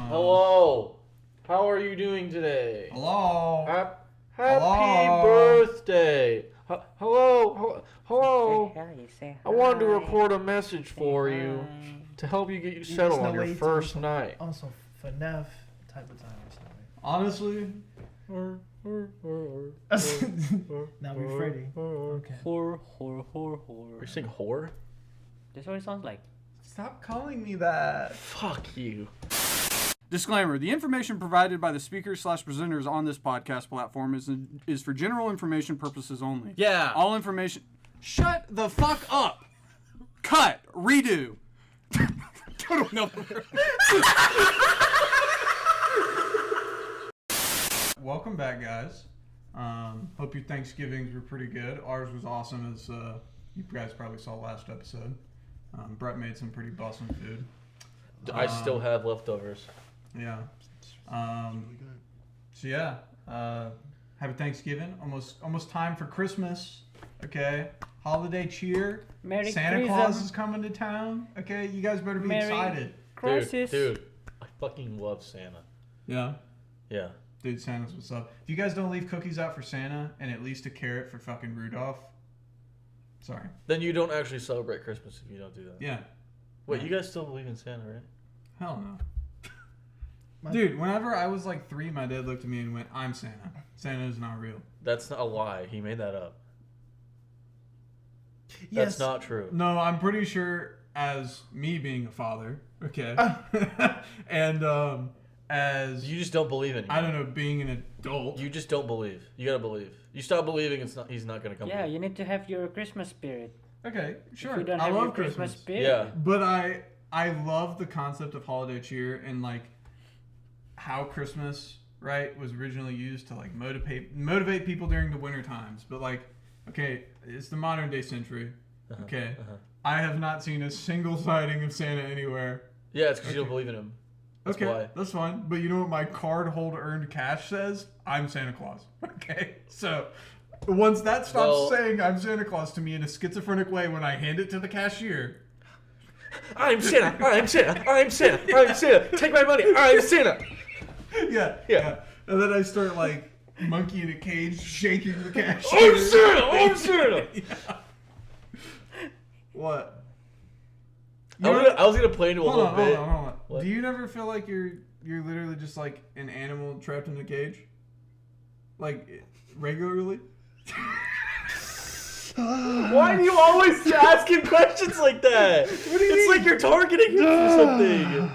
Hello. How are you doing today? Hello. Happy birthday. Hello. Say hi. I wanted to record a message for you to help you get you settled on your first night. On some FNAF type of time or something. Honestly, Now we're Freddy. Okay. Horror. You sing whore? That's what it sounds like. stop calling me that. Fuck you. Disclaimer: the information provided by the speakers/presenters on this podcast platform is for general information purposes only. Yeah. All information. Shut the fuck up. Cut. Redo. Go to another. Welcome back, guys. Hope your Thanksgivings were pretty good. Ours was awesome, as you guys probably saw last episode. Brett made some pretty bussin' food. I still have leftovers. Yeah. So yeah. Happy Thanksgiving. Almost time for Christmas. Okay. Holiday cheer. Merry Santa Christmas. Claus is coming to town. Okay. You guys better be excited. Crisis. Dude, I fucking love Santa. Yeah. Yeah. Dude, Santa's what's up. If you guys don't leave cookies out for Santa and at least a carrot for fucking Rudolph, sorry. Then you don't actually celebrate Christmas if you don't do that. Yeah. Wait, you guys still believe in Santa, right? Hell no. Dude, whenever I was like 3, my dad looked at me and went, "I'm Santa. Santa is not real." That's not a lie. He made that up. Yes. That's not true. No, I'm pretty sure as me being a father, okay, and as You just don't believe in him. I don't know, being an adult. You just don't believe. You gotta believe. You stop believing, he's not gonna come. Yeah, to you need to have your Christmas spirit. Okay, sure. If you don't I have love your Christmas spirit, Yeah. But I love the concept of holiday cheer and like how Christmas, right, was originally used to like motivate people during the winter times. But like, okay, it's the modern day century. Okay. I have not seen a single sighting of Santa anywhere. Yeah, it's because you don't believe in him. That's okay, why. that's fine. But you know what my card hold earned cash says? I'm Santa Claus. Okay. So once that stops saying I'm Santa Claus to me in a schizophrenic way when I hand it to the cashier. I'm Santa. I'm Santa. I'm Santa. I'm Santa. Take my money. I'm Santa. Yeah. And then I start like monkey in a cage shaking the cashier. I'm Santa. I'm Santa. Yeah. What? I was gonna play into a little bit. Hold on. What? Do you never feel like you're literally just like an animal trapped in a cage? Like regularly? Why do you always asking questions like that? What do you It's mean? like you're targeting me for something.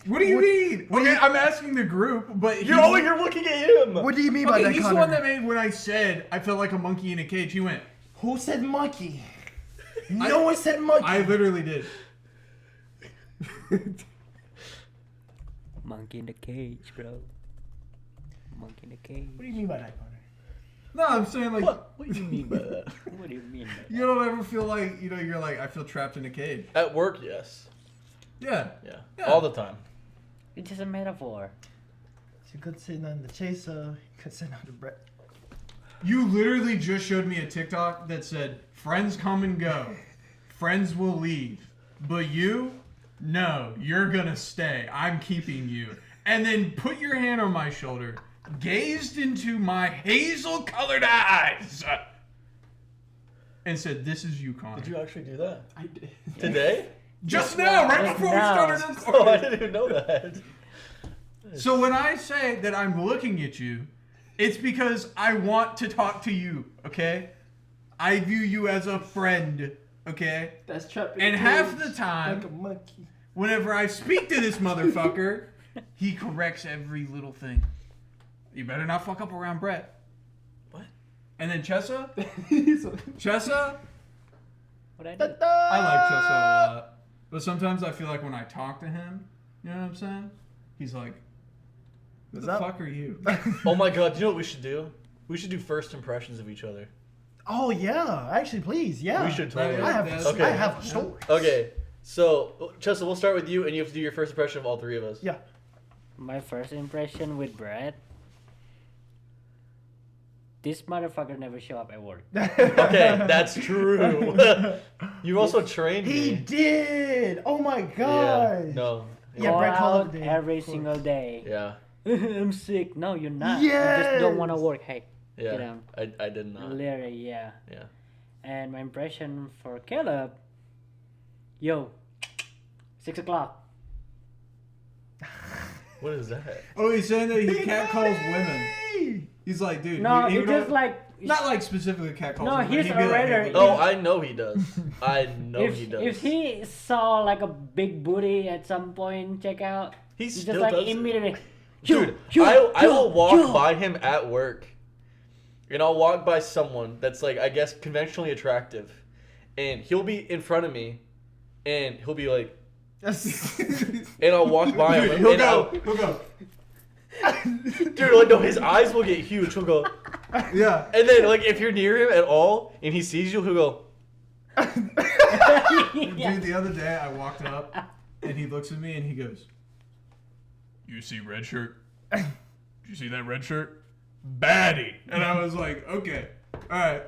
What do you mean? Okay, I'm asking the group, but You're looking at him. What do you mean by okay, that, he's Connor? the one that made when I said I felt like a monkey in a cage. He went, Who said monkey? No one said monkey. I literally did. monkey in the cage, bro. Monkey in the cage. What do you mean by that, Connor? No, I'm saying like What do you mean by that? What do you mean? By you don't ever feel like you're like I feel trapped in a cage. At work, yes. Yeah. Yeah. All the time. It's just a metaphor. You could sit on the Cesa. You could sit on the bread. You literally just showed me a TikTok that said, friends come and go. Friends will leave. But you? No, you're gonna stay. I'm keeping you. And then put your hand on my shoulder, gazed into my hazel-colored eyes, and said, this is you, Connor. Did you actually do that? I did. Today? Just now, right Just before now. we started Oh, recording. I didn't even know that. So when I say that I'm looking at you, it's because I want to talk to you, okay? I view you as a friend, okay? That's trapped in And a half cage the time, like a monkey. whenever I speak to this motherfucker, he corrects every little thing. You better not fuck up around Brett. What? And then Cesa? He's Chessa? What I did? I like Chessa a lot. But sometimes I feel like when I talk to him, you know what I'm saying? He's like, who the fuck are you? Oh my god, do you know what we should do? We should do first impressions of each other. Oh yeah, actually, please, yeah. We should totally. I have, Okay. I have a story. Okay, so Chessa, we'll start with you, and you have to do your first impression of all three of us. Yeah. My first impression with Brett. This motherfucker never show up at work. Okay, that's true. You also trained He me. did. Oh my Yeah, god. no. Yeah, Call break call of out the day, every of course. single day. Yeah. I'm sick. No, you're not. You just don't want to work. Hey, get Yeah. down. I did not. Literally, yeah. Yeah. And my impression for Caleb, yo, 6 o'clock. What is that? Oh, he's saying that he catcalls women. He's like, dude. No, he it's just like not like specifically catcalls. No, women, but he's he'd be a like, writer. hey, Oh, I know he does. I know if he does. if he saw like a big booty at some point, check out. He He's still just like does it. immediately. Dude, yo, I will walk yo. by him at work, and I'll walk by someone that's like, I guess, conventionally attractive, and he'll be in front of me, and he'll be like, and I'll walk by him, Dude, and he'll go. dude, like, no, his eyes will get huge. He'll go, Yeah. and then like if you're near him at all, and he sees you, he'll go, Yeah. Dude, the other day I walked up and he looks at me and he goes, "You see red shirt? Did you see that red shirt? Baddie." And I was like, "Okay, all right."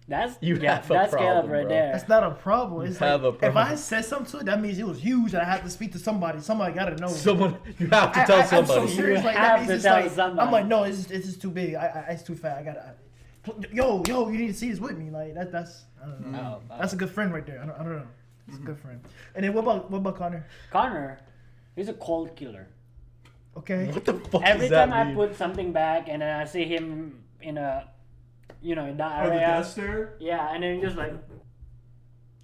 That's You have a that's Caleb problem, right bro. there. That's not a problem. It's have like a problem. if I said something to it, that means it was huge, and I have to speak to somebody. Somebody gotta know. someone, you have to tell I'm so somebody. serious. You Like have that means to it's tell like somebody. I'm like, no, it's just too big. It's too fat. I gotta. Yo, you need to see this with me. Like that's I don't know. Oh, That's a good friend right there. I don't know. It's a good friend. And then what about Connor? Connor, he's a cold killer. Okay. What the fuck Every does that time I mean? put something back and then I see him in a, in that Oh, the area. death stare? Yeah, and then just like,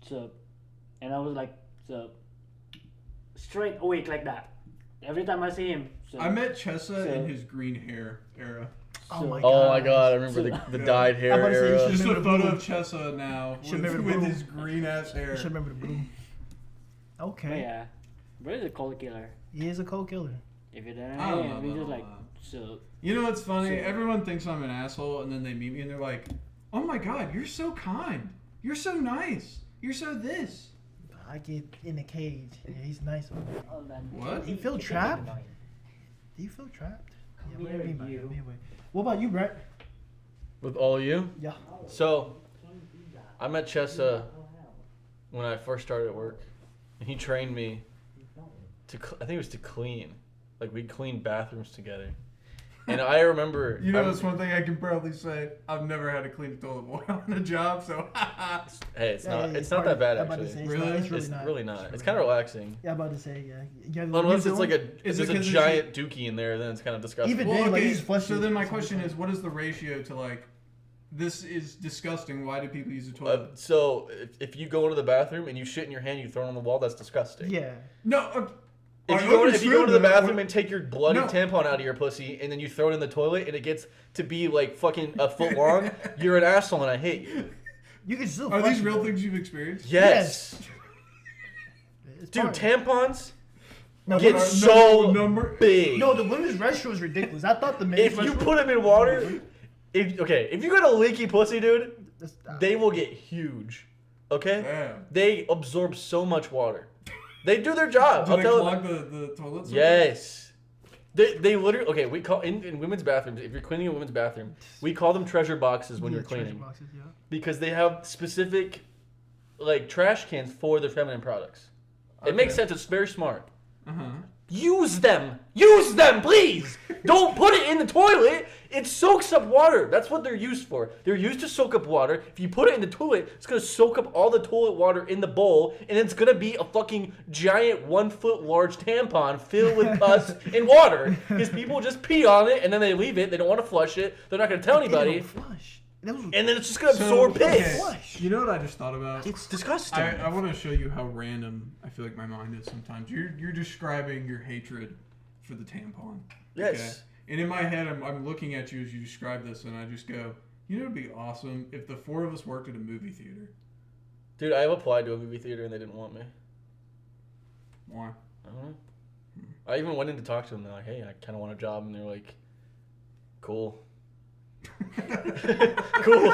so, and I was like, so, straight awake like that. Every time I see him. So, I met Cesa So- in his green hair era. Oh my Oh my God. god, I remember the Yeah. dyed hair I'm about to say, you era. should- Just a remember the photo blue. of Cesa now Should with, remember with blue. his green ass hair. You should remember the bloom. but Okay. yeah, but he's a cold killer. He is a cold killer. If you don't I know don't him, know he's just about like, that. so, You know what's funny? So- Everyone thinks I'm an asshole, and then they meet me and they're like, "Oh my god, you're so kind. You're so nice. You're so this." I get in the cage. Yeah, he's nice. oh, man. What? Do you feel trapped? Do you feel trapped? Yeah, what do you mean by that? Anyway. What about you, Brett? With all of you? Yeah. So, I met Cesa when I first started at work, and he trained me to, I think it was to clean. Like, we'd clean bathrooms together. And I remember... You know, I- that's one thing I can proudly say. I've never had to clean toilet bowl on a job, so. Hey, it's not, Yeah, it's not that bad, I'm about to actually. say, it's Really? not, it's really It's not. really not. It's kind of relaxing. Yeah, I'm about to say, yeah. Unless it's like a, Is there's it a 'cause it's- giant dookie in there, then it's kind of disgusting. Even- Well, then, like, okay, you just flush so it. then my It's question okay. is, what is the ratio to like, this is disgusting, why do people use the toilet? So, if you go into the bathroom and you shit in your hand, you throw it on the wall, that's disgusting. Yeah. No, If I you go into the understand that. bathroom and take your bloody No. tampon out of your pussy and then you throw it in the toilet and it gets to be like fucking a foot long, you're an asshole and I hate you. You can still Are flush these it. real things you've experienced? Yes. It's Dude, part- tampons No, get no, so number- big. No, the women's restroom is ridiculous. I thought the men's If you restroom- put them in water, if you got a leaky pussy, dude, That's- they will get huge. Okay? Damn. They absorb so much water. They do their job. Do I'll they tell you. clog the toilets? Yes. They literally, okay, we call, in women's bathrooms, if you're cleaning a women's bathroom, we call them treasure boxes when Yeah, you're treasure cleaning. boxes, yeah. Because they have specific, like, trash cans for their feminine products. It makes sense. It's very smart. Uh-huh. Use them. Use them, please. Don't put it in the toilet. It soaks up water. That's what they're used for. They're used to soak up water. If you put it in the toilet, it's going to soak up all the toilet water in the bowl, and it's going to be a fucking giant 1 foot large tampon filled with pus and water. Because people just pee on it, and then they leave it. They don't want to flush it. They're not going to tell anybody. Ew, flush. That was- And then it's just going to absorb piss. Flush. You know what I just thought about? It's disgusting. I want to show you how random I feel like my mind is sometimes. You're describing your hatred for the tampon. Yes. And in my head, I'm looking at you as you describe this, and I just go, you know, it'd be awesome if the four of us worked at a movie theater. Dude, I have applied to a movie theater, and they didn't want me. Why? I don't know. I even went in to talk to them. They're like, hey, I kind of want a job. And they're like, cool. Cool.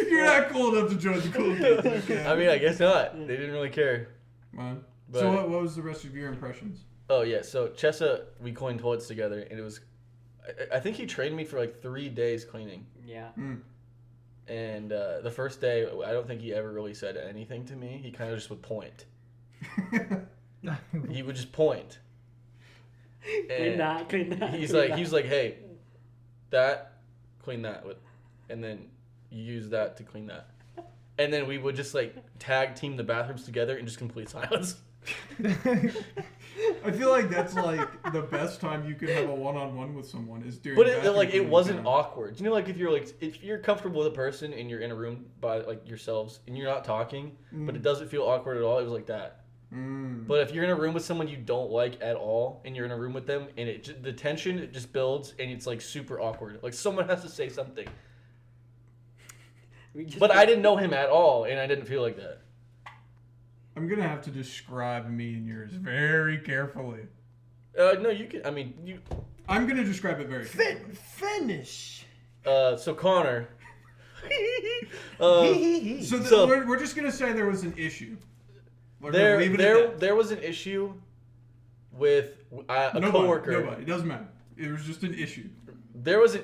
You're not cool enough to join the cool kids. Okay. I mean, I guess not. They didn't really care. Man. But- So what was the rest of your impressions? Oh, yeah. So, Cesa, we cleaned toilets together. And it was, I think he trained me for like 3 days cleaning. Yeah. And the first day, I don't think he ever really said anything to me. He kind of just would point. he would just point. Clean that. He's clean like, that. he was like, hey, that, clean that with, and then you use that to clean that, and then we would just like tag team the bathrooms together in just complete silence. I feel like that's like the best time you could have a one-on-one with someone is during. But it bathroom like it cleaning wasn't time. awkward. You know, like if you're comfortable with a person and you're in a room by like yourselves and you're not talking, but it doesn't feel awkward at all. It was like that. But if you're in a room with someone you don't like at all, and you're in a room with them, and the tension it just builds, and it's like super awkward. Like someone has to say something. But I didn't know him at all, and I didn't feel like that. I'm gonna have to describe me and yours very carefully. No, you can. I mean, you. I'm gonna describe it very carefully. Finish. So Connor. So we're just gonna say there was an issue. We're gonna leave it at that. There was an issue with a coworker. Nobody. It doesn't matter. It was just an issue. There was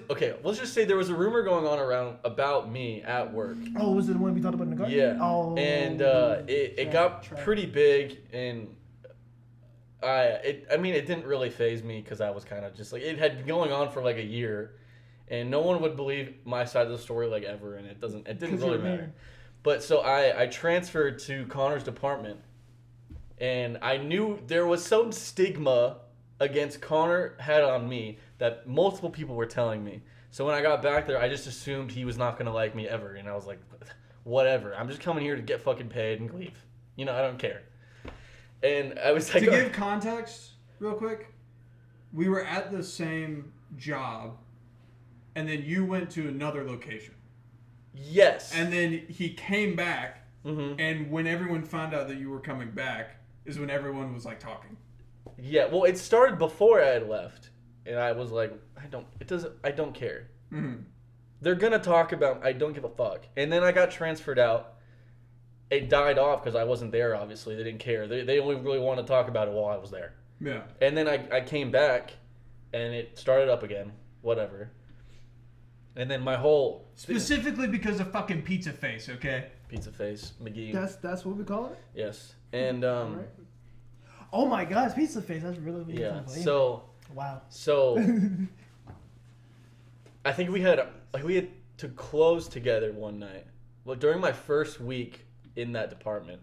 let's just say there was a rumor going on around about me at work. Oh, was it the one we talked about in the garden? Yeah. Oh. And it got pretty big, and it didn't really faze me because I was kind of just like, it had been going on for like a year, and no one would believe my side of the story like ever, and it didn't really matter. But so I transferred to Connor's department, and I knew there was some stigma against Connor had on me that multiple people were telling me. So when I got back there, I just assumed he was not going to like me ever. And I was like, whatever. I'm just coming here to get fucking paid and leave. You know, I don't care. And I was like... To give context, real quick, we were at the same job, and then you went to another location. Yes. And then he came back, Mm-hmm. and when everyone found out that you were coming back, is when everyone was like talking. Yeah, well, it started before I had left, and I was like, I don't care. Mm-hmm. They're gonna talk about, I don't give a fuck. And then I got transferred out. It died off because I wasn't there, obviously. They didn't care. They only really wanted to talk about it while I was there. Yeah. And then I came back, and it started up again, whatever. And then my whole... Specifically because of fucking Pizza Face, okay? Pizza Face, McGee. That's what we call it? Yes. And, Right. Oh my God, it's Pizza Face. That's really what yeah, you're so... Wow. So, I think we had to close together one night. Well, during my first week in that department,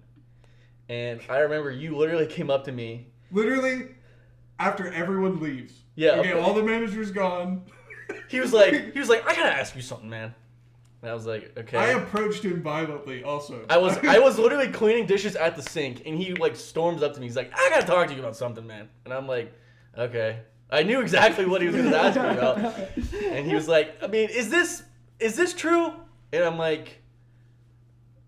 and I remember you literally came up to me. Literally, after everyone leaves. Yeah. Okay, all the managers gone. He was like, I gotta ask you something, man. And I was like, okay. I approached him violently, also. I was literally cleaning dishes at the sink, and he like storms up to me. He's like, I gotta talk to you about something, man. And I'm like, okay. I knew exactly what he was gonna ask me about. And he was like, I mean, is this true? And I'm like,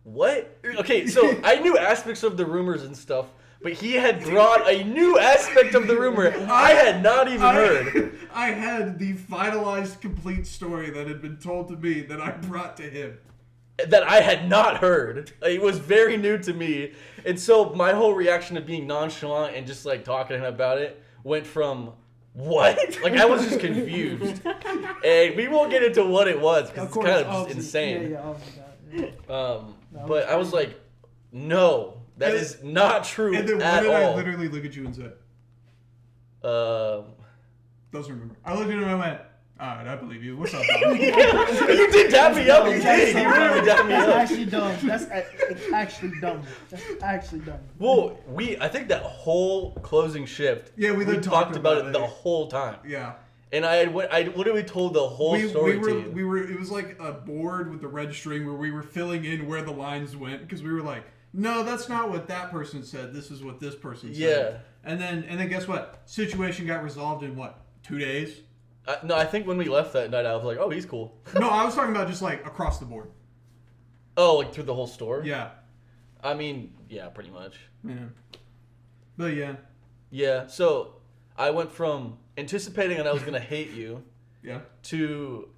what? Okay, so I knew aspects of the rumors and stuff, but he had brought a new aspect of the rumor I had not even heard. I had the finalized, complete story that had been told to me that I brought to him. That I had not heard. It was very new to me. And so my whole reaction of being nonchalant and just like talking to him about it went from, what? Like I was just confused. And we won't get into what it was because it's kind of just insane. Yeah, oh my God. Yeah. But I was like, no, that is not true And then at what did I all. literally look at you and say? Doesn't remember. I looked at him and I went, alright, I believe you. What's up, Bob? You did dap me up. You did. You really dapped me That's up. actually dumb. It's actually dumb. That's actually dumm. Well, I think that whole closing shift. Yeah, we talked talked about about it it. the whole time. Yeah. And I literally told the whole story to you. We were. It was like a board with the red string where we were filling in where the lines went because we were like, no, that's not what that person said. This is what this person said. Yeah. And then guess what? Situation got resolved in what? 2 days? No, I think when we left that night, I was like, oh, he's cool. No, I was talking about just like across the board. Oh, like through the whole store? Yeah. I mean, yeah, pretty much. Yeah. But yeah. Yeah, so I went from anticipating that I was going to hate you Yeah. to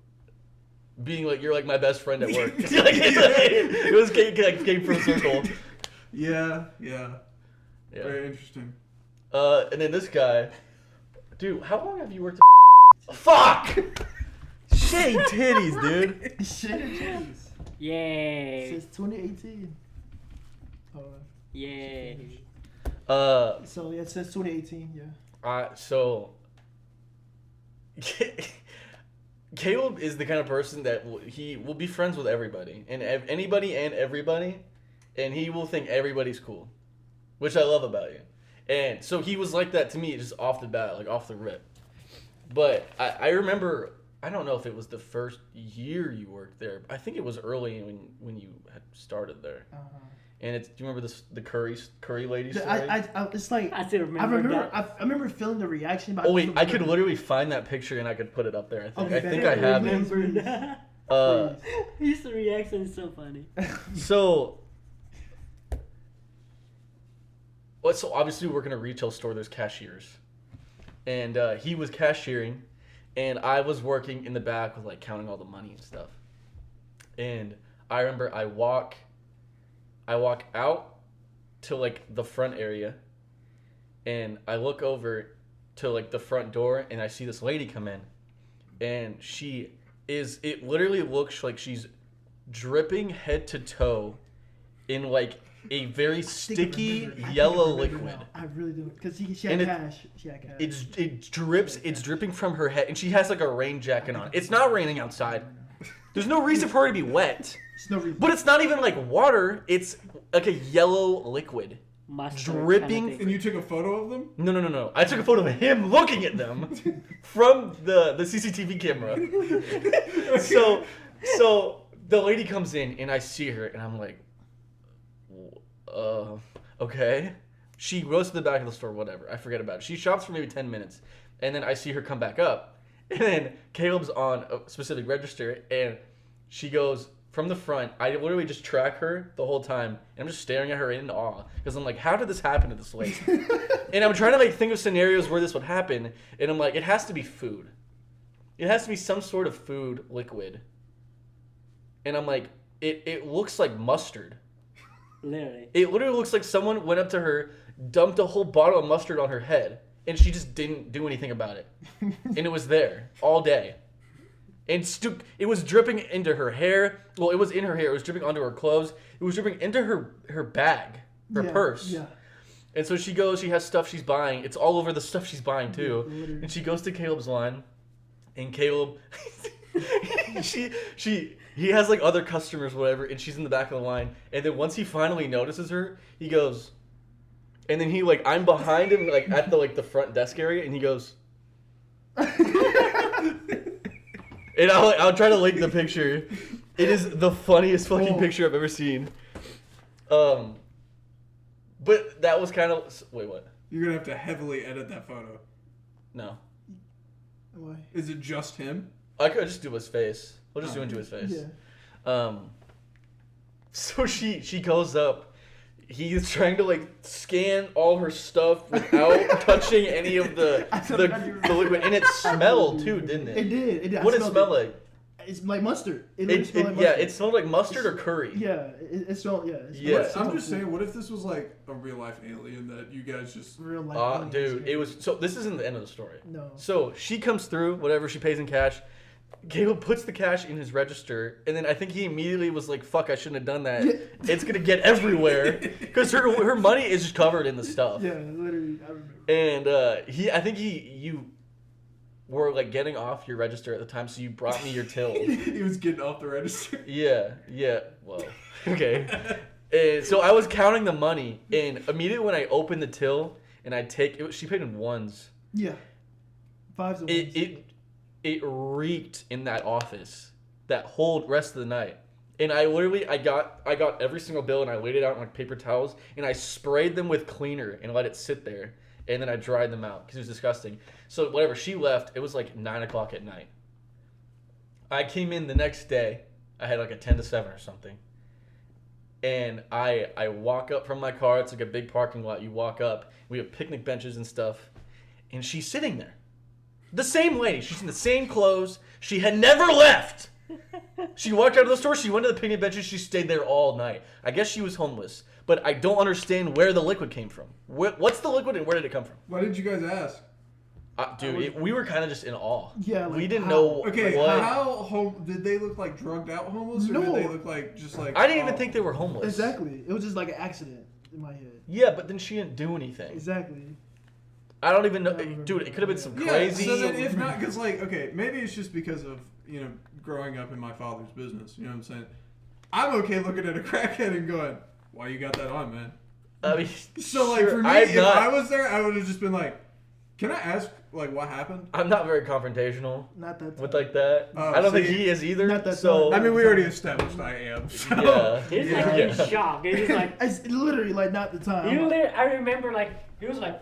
being like, you're like my best friend at work. It was came full circle. Yeah. Yeah. Very interesting. And then this guy, dude, how long have you worked at Fuck! Shade titties, dude. Shit, jeez. Yay. Since 2018. Oh. Yay. So yeah, since 2018, yeah. So Caleb is the kind of person that he will be friends with everybody and anybody and everybody, and he will think everybody's cool, which I love about you. And so he was like that to me just off the bat, like off the rip. But I remember, I don't know if it was the first year you worked there. I think it was early when you had started there. And do you remember the curry lady story? It's like I still remember that. I remember feeling the reaction. But Oh wait, I could literally find that picture and I could put it up there. I think I I have it. remember that. Please. His reaction is so funny. So obviously we work in a retail store. There's cashiers, and he was cashiering, and I was working in the back with like counting all the money and stuff. And I remember I walk out to like the front area, and I look over to like the front door, and I see this lady come in, and it literally looks like she's dripping head to toe in like a very sticky yellow liquid. I really do, because she had cash. She had cash. It's dripping from her head, and she has like a rain jacket on. It's not raining outside. There's no reason for her to be wet. No reason. But it's not even like water. It's like a yellow liquid. Mustard Dripping. kind of And you took a photo of them? No. I took a photo of him looking at them from the CCTV camera. So the lady comes in, and I see her, and I'm like, okay. She goes to the back of the store, whatever. I forget about it. She shops for maybe 10 minutes, and then I see her come back up. And then Caleb's on a specific register, and she goes from the front. I literally just track her the whole time, and I'm just staring at her in awe, because I'm like, how did this happen to this lady? And I'm trying to like think of scenarios where this would happen, and I'm like, it has to be food. It has to be some sort of food liquid. And I'm like, it looks like mustard. Literally. It literally looks like someone went up to her, dumped a whole bottle of mustard on her head, and she just didn't do anything about it. And it was there all day. And it was dripping into her hair. Well, it was in her hair. It was dripping onto her clothes. It was dripping into her bag, her purse. Yeah. And so she goes, she has stuff she's buying. It's all over the stuff she's buying, too. Literally. And she goes to Caleb's line. And Caleb, he has like other customers, whatever, and she's in the back of the line. And then once he finally notices her, he goes, and then he like, I'm behind him like at the front desk area, and he goes, and I'll try to link the picture. It is the funniest fucking picture I've ever seen. But that was kind of, wait, what? You're gonna have to heavily edit that photo. No. Why? Is it just him? I could just do his face. We'll just do into his face. Yeah. So she goes up. He's trying to like scan all her stuff without touching any of the liquid, and it smelled too, didn't it? It did. What did it smell like? It's like mustard. It smelled like mustard. Yeah, it smelled like mustard or curry. Yeah, it smelled. Yeah. Yeah. I'm just saying, what if this was like a real life alien that you guys just Real life. Dude, it was so. This isn't the end of the story. No. So she comes through, whatever. She pays in cash. Caleb puts the cash in his register, and then I think he immediately was like, "Fuck, I shouldn't have done that. It's gonna get everywhere," because her money is just covered in the stuff. Yeah, literally, I remember. And I think you were like getting off your register at the time, so you brought me your till. he was getting off the register. Yeah. Well, okay. And so I was counting the money, and immediately when I opened the till and I she paid in ones. Yeah. Fives and ones. It reeked in that office that whole rest of the night. And I got every single bill, and I laid it out on like paper towels, and I sprayed them with cleaner and let it sit there, and then I dried them out because it was disgusting. So whatever, she left. It was like 9:00 at night. I came in the next day. I had like a 10 to 7 or something. And I walk up from my car. It's like a big parking lot. You walk up. We have picnic benches and stuff. And she's sitting there. The same lady. She's in the same clothes. She had never left. She walked out of the store. She went to the picnic benches. She stayed there all night. I guess she was homeless. But I don't understand where the liquid came from. What's the liquid and where did it come from? Why did you guys ask? Dude, we were kind of just in awe. Yeah, like we didn't how? know Okay, what. how did they look like drugged out homeless, or No. did they look like just like? I didn't even think they were homeless. Exactly. It was just like an accident. in my head. Yeah, but then she didn't do anything. Exactly. I don't even know, I don't remember dude. It could have been that. some Yeah, crazy. so then if not, because like, okay, maybe it's just because of, you know, growing up in my father's business. You know what I'm saying? I'm okay looking at a crackhead and going, "Why you got that on, man?" I mean, So like sure, for me, I'm if not, I was there, I would have just been like, "Can I ask like what happened?" I'm not very confrontational Not that. with like that. Oh, I don't think see? he is either. Not that so I mean, we already established I am. So. yeah. He's like in shock. He's just like, It's literally like not the time. you literally, I remember like, he was like,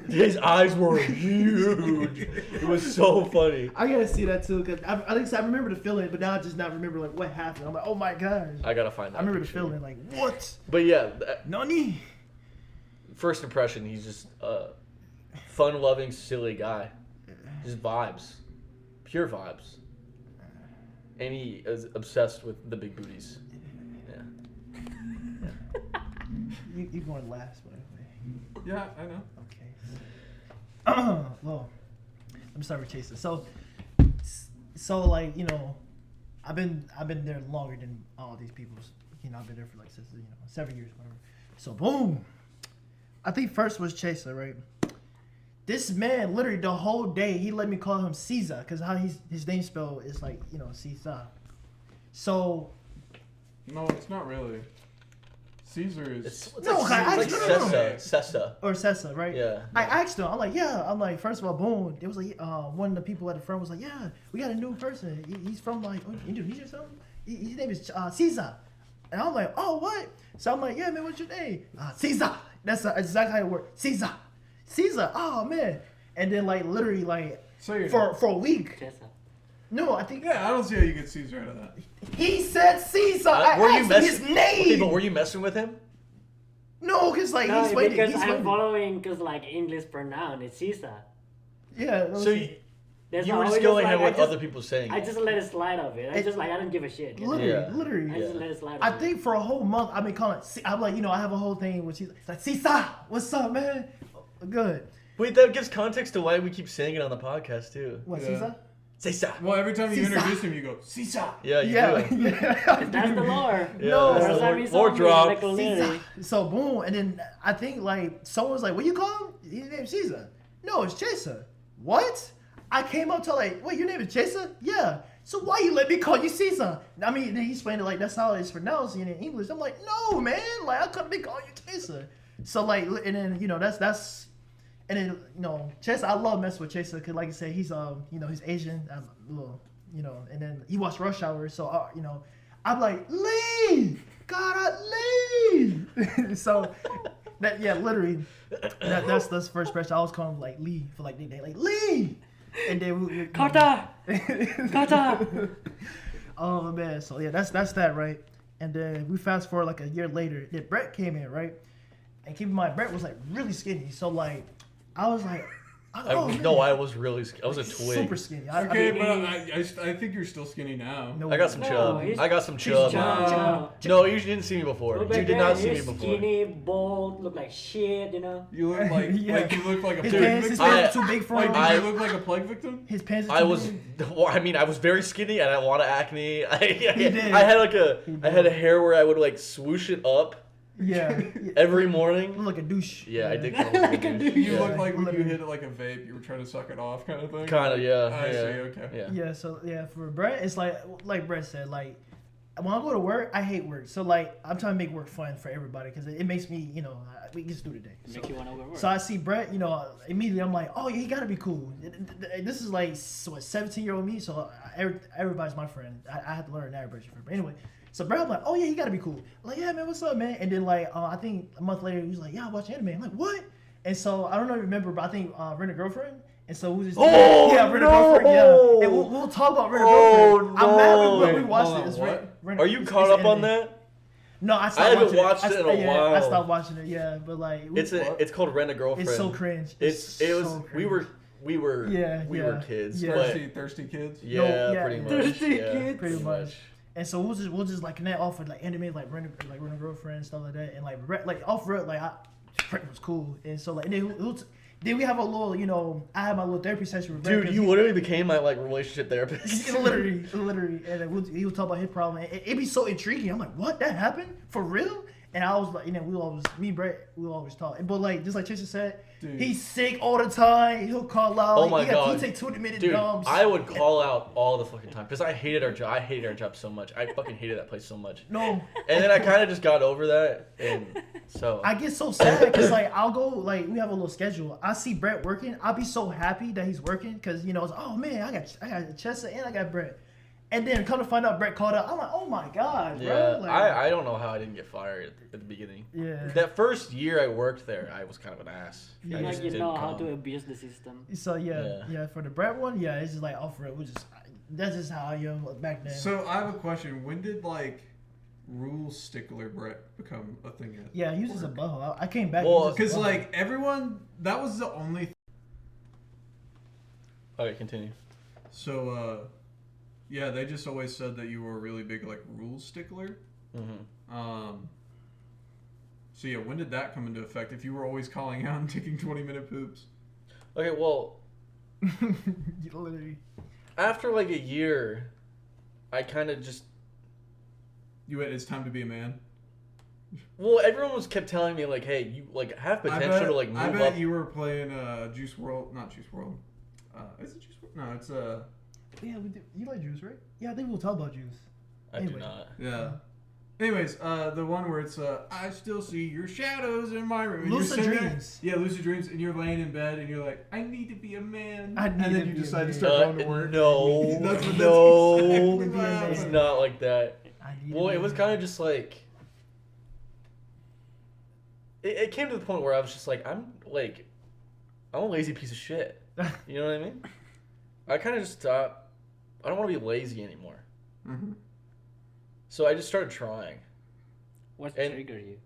His eyes were huge. It was so funny. I gotta see that too, cause I remember the feeling, but now I just not remember like what happened. I'm like, oh my gosh. I gotta find that. I remember the picture. feeling, like what? But yeah, Nani? first impression, he's just a fun-loving, silly guy. Just vibes, pure vibes. And he is obsessed with the big booties. Yeah. You going last, by the way. Yeah, I know. Okay. Well, let me start with Cesa. So like, you know, I've been there longer than all these people. You know, I've been there for like 7 years, whatever. So boom. I think first was Cesa, right? This man, literally the whole day, he let me call him Cesa, because how his name spelled is like, you know, Cesa. So No, it's not really. Caesar is. It's No, like, I- it's like no. Cesa. or Cesa, right? Yeah. I asked him. I'm like, yeah. I'm like, first of all, boom. It was like one of the people at the front was like, yeah, we got a new person. He's from like Indonesia or something. His name is Cesa. And I'm like, oh, what? So I'm like, yeah, man, what's your name? Cesa. That's exactly how it works. Cesa. Cesa. Oh man. And then like literally like So you're for a week. Cesa. No, I think Yeah, I don't see how you get Caesar out of that. he said Cesa. I were you asked him messing? his name. Okay, but were you messing with him? No, because like No, he's waiting. because He's I'm waiting. following, because like English pronoun, it's Cesa. Yeah. So you That's were how I just was going like, ahead with I just- other people saying I it. just let it slide of it. I It- just like, I don't give a shit. You know? literally, Yeah. literally. I just let it slide I of it. think for a whole month I've been calling. I'm like, you know, I have a whole thing with she's like, Cesa, what's up, man? Good. Wait, that gives context to why we keep saying it on the podcast too. What, Yeah. Cesa? Cesa. Well, every time you Caesar. introduce him, you go Caesar. Yeah, you Yeah, do. yeah. That's the lore. Yeah, No. that's First the time he Lord- saw Lord me, drop. like, literally. So boom, and then I think like someone was like, "What you call him?" His name's Cesa. No, it's Cesa. What? I came up to like, "Wait, your name is Cesa?" Yeah. So why you let me call you Cesa? I mean, then he explained it like that's how it's pronounced in English. I'm like, no, man, like I couldn't be calling you Cesa. So like, and then you know that's. And then you know, Cesa, I love messing with Cesa because, like I said, he's you know, he's Asian, I'm a little, you know, and then he watched Rush Hour, so you know, I'm like, Lee, gotta leave. So that literally, that's the first impression. I always call him like Lee for like nickname, like Lee, and then we Carter! Carter! Oh man, so yeah, that's that, right? And then we fast forward like a year later, then Brett came in, right? And keep in mind, Brett was like really skinny, so like I was like, oh, man. No, I was really. I was a twig. Super skinny. Okay, but I think you're still skinny now. no, I got some No, chub. he's- I got some chub. Chub. No, you didn't see me before. Look You back did there, not see me he's before. Skinny, bald, look like shit, you know? You look like Yeah. like you look like a His plague pants, his victim. pants are too big for Like, him. did you look like a plague victim? His pants are I too was. big. Well, I mean, I was very skinny and I had a lot of acne. did. I had like He I had a did. hair where I would like swoosh it up Yeah. every Look morning. like a douche. Yeah, I did. Like a douche. You Yeah. look like when you Literally. hit it like a vape, you were trying to suck it off, kind of thing. Kind of, yeah. I see. yeah. Okay. Yeah. Yeah, so yeah, for Brett, it's like Brett said, like when I go to work, I hate work. So like I'm trying to make work fun for everybody because it makes me, you know, we just do the day. Make you want to work. So I see Brett, you know, immediately I'm like, oh, yeah, he gotta be cool. This is like what 17-year-old me, so everybody's my friend. I had to learn that everybody's your friend. But anyway, so Brett, I'm like, oh yeah, he gotta be cool. I'm like, yeah, man, what's up, man? And then like I think a month later, he was like, yeah, I watch anime. I'm like, what? And so I don't know if you remember, but I think Rent a Girlfriend. And so we just yeah, Rent a Girlfriend, yeah. And we'll talk about Rent a Girlfriend. I'm mad when we no. watched Hold it. on, It's what? Are you caught up on that? No, I I stopped haven't watching it. watched it in a I while. stopped watching it, yeah, but like It's called Rent a Girlfriend. it's so cringe. It was so we cringe. were Yeah, we yeah, were kids. yeah. But Thirsty kids. yeah, yeah. pretty much. Thirsty yeah, kids. Pretty much. And so we'll just like connect off with like anime, like Rent a Girlfriend and stuff like that, and like off Rent, like Brett was cool, and so like and then we have a little, you know, I have my little therapy session with Brett. Dude, 'cause you he- literally became my like relationship therapist. literally, and then he would talk about his problem. And it'd be so intriguing. I'm like, what? That happened for real? And I was like, me and Brett, we always talk. But like, just like Chester said, Dude. he's sick all the time. He'll call out. Oh my God. He take 20-minute Dude, dumps. I would call out all the fucking time because I hated our job. I hated our job so much. I fucking hated that place so much. No, And then I kind of just got over that, and so I get so sad because like I'll go like we have a little schedule. I see Brett working. I'll be so happy that he's working because it's oh man, I got Chester and I got Brett. And then come to find out Brett called out. I'm like, oh my God, bro. yeah. Like, I don't know how I didn't get fired at the beginning. Yeah. That first year I worked there, I was kind of an ass. Yeah. I Like just you didn't know how come. to abuse the system. So yeah, for the Brett one, yeah, it's just like for it. That's just how I am back then. So I have a question. When did like rule stickler Brett become a thing? Yeah, he was just a butthole. I came back. Well, Because like everyone, that was the only. Okay, continue. So yeah, they just always said that you were a really big like rule stickler. Mm-hmm. So yeah, when did that come into effect? If you were always calling out and taking 20-minute poops. Okay, well, You literally. after like a year, I kind of just. You went, it's time to be a man. Well, everyone was kept telling me like, "Hey, you like have potential to like I move bet up." you were playing Juice World, not Juice World. Is it Juice World? No, it's Yeah, we do. You like juice, right? Yeah, I think we'll talk about juice. I do anyway. not. yeah. Anyways, the one where it's I still see your shadows in my room. And Lucid you're sitting there- dreams. Yeah, lucid dreams, and you're laying in bed and you're like, I need to be a man. I and need then to you be a decide to man. start going to work. No, That's what- no, that's exactly what it's happened. not like that. I need Well, to it be was a kind man. of just like. It came to the point where I was just like, I'm a lazy piece of shit. You know what I mean? I kind of just thought, I don't want to be lazy anymore. Mm-hmm. So I just started trying. What And- trigger you?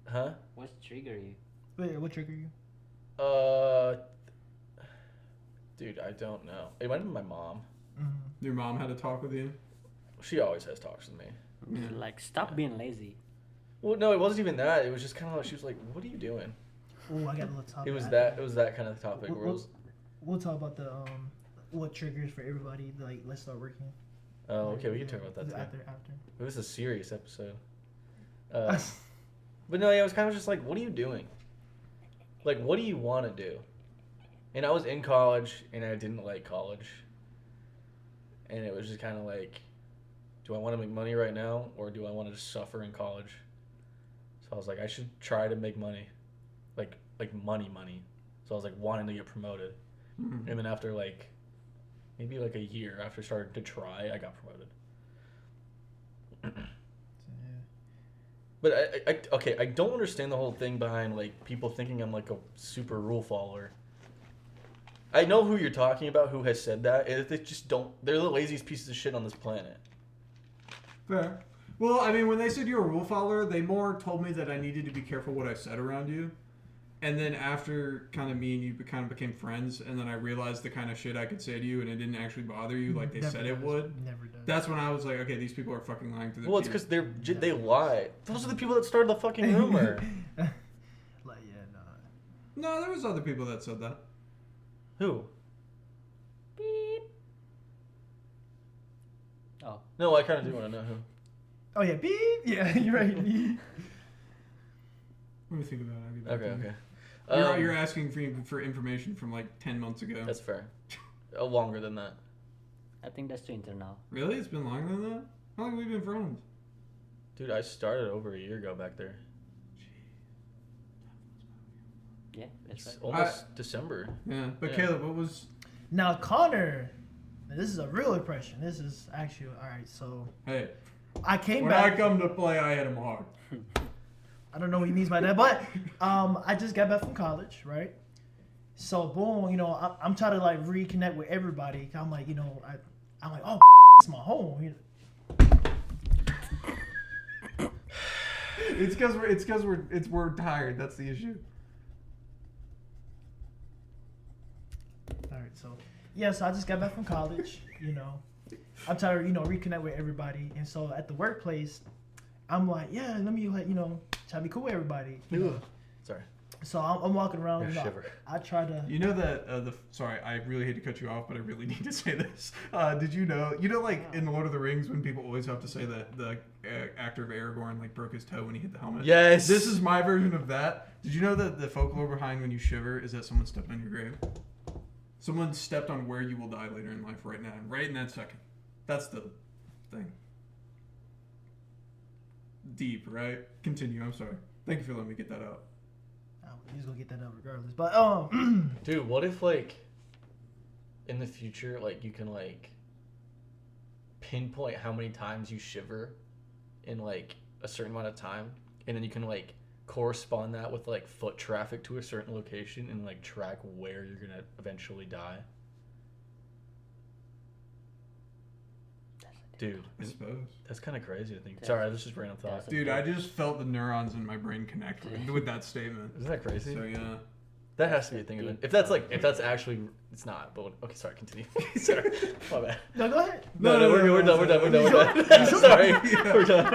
Huh? What trigger you? Wait, what trigger you? Dude, I don't know. It might have been my mom. Mm-hmm. Your mom had to talk with you. She always has talks with me. Yeah. Like stop being lazy. Well, no, it wasn't even that. It was just kind of like, she was like, what are you doing? Oh, I got a little topic. It was that kind of topic where it was, We'll talk about the what triggers for everybody. Like, let's start working. oh, okay, we can talk about that too. After. It was a serious episode. But no, yeah, it was kind of just like, what are you doing? Like, what do you want to do? And I was in college, and I didn't like college. And it was just kind of like, do I want to make money right now, or do I want to just suffer in college? So I was like, I should try to make money. Like money. So I was like wanting to get promoted. Mhm. And then after like, maybe like a year after starting to try, I got promoted. But I don't understand the whole thing behind like people thinking I'm like a super rule follower. I know who you're talking about, who has said that. They just don't. They're the laziest pieces of shit on this planet. Fair. Well, I mean, when they said you're a rule follower, they more told me that I needed to be careful what I said around you. And then after kind of me and you kind of became friends, and then I realized the kind of shit I could say to you, and it didn't actually bother you like they Never said it does. would. Never does. That's when I was like, okay, these people are fucking lying to their Well, it's teeth. because they lie. Those are the people that started the fucking rumor. Like, yeah, no. No, there was other people that said that. Who? Beep. Oh. No, I kind of do want to know who. Oh yeah, beep. Yeah, you're right. Beep. Let me think about it. I'll get back Okay, to you. okay. You're asking for information from like 10 months ago. That's fair. Longer than that. I think that's Twitter now. Really? It's been longer than that? How long have we been friends? Dude, I started over a year ago back there. Yeah, that's It's right. almost December. Yeah, but Yeah. Caleb, what was... Now Connor, this is a real impression. This is actually all right. So Hey, I came when I back. come to play, I hit him hard. I don't know what he means by that, but I just got back from college, right? So boom, I'm trying to like reconnect with everybody. I'm like, I'm like, oh, it's my home. It's because we're tired. That's the issue. All right, so so I just got back from college. I'm trying to reconnect with everybody, and so at the workplace, I'm like, yeah, let me like try to be cool with everybody. Ooh. Sorry. So I'm walking around. Yeah, You know, shiver. I try to. You know that sorry, I really hate to cut you off, but I really need to say this. Did you know like in Lord of the Rings when people always have to say that the actor of Aragorn like broke his toe when he hit the helmet? Yes. This is my version of that. Did you know that the folklore behind when you shiver is that someone stepped on your grave? Someone stepped on where you will die later in life right now, right in that second. That's the thing. Deep, right? Continue. I'm sorry. Thank you for letting me get that out. He's gonna get that out regardless. But Dude, what if like in the future, like you can like pinpoint how many times you shiver in like a certain amount of time, and then you can like correspond that with like foot traffic to a certain location and like track where you're gonna eventually die. Dude, I suppose. that's kind of crazy to think. Sorry, this is random thought. Dude, I just felt the neurons in my brain connect with that statement. Isn't that crazy? So yeah. That has to be a thing. If that's actually, it's not. But okay, sorry. Continue. Sorry, my bad. no, go ahead. No, we're done. Sorry, we're done.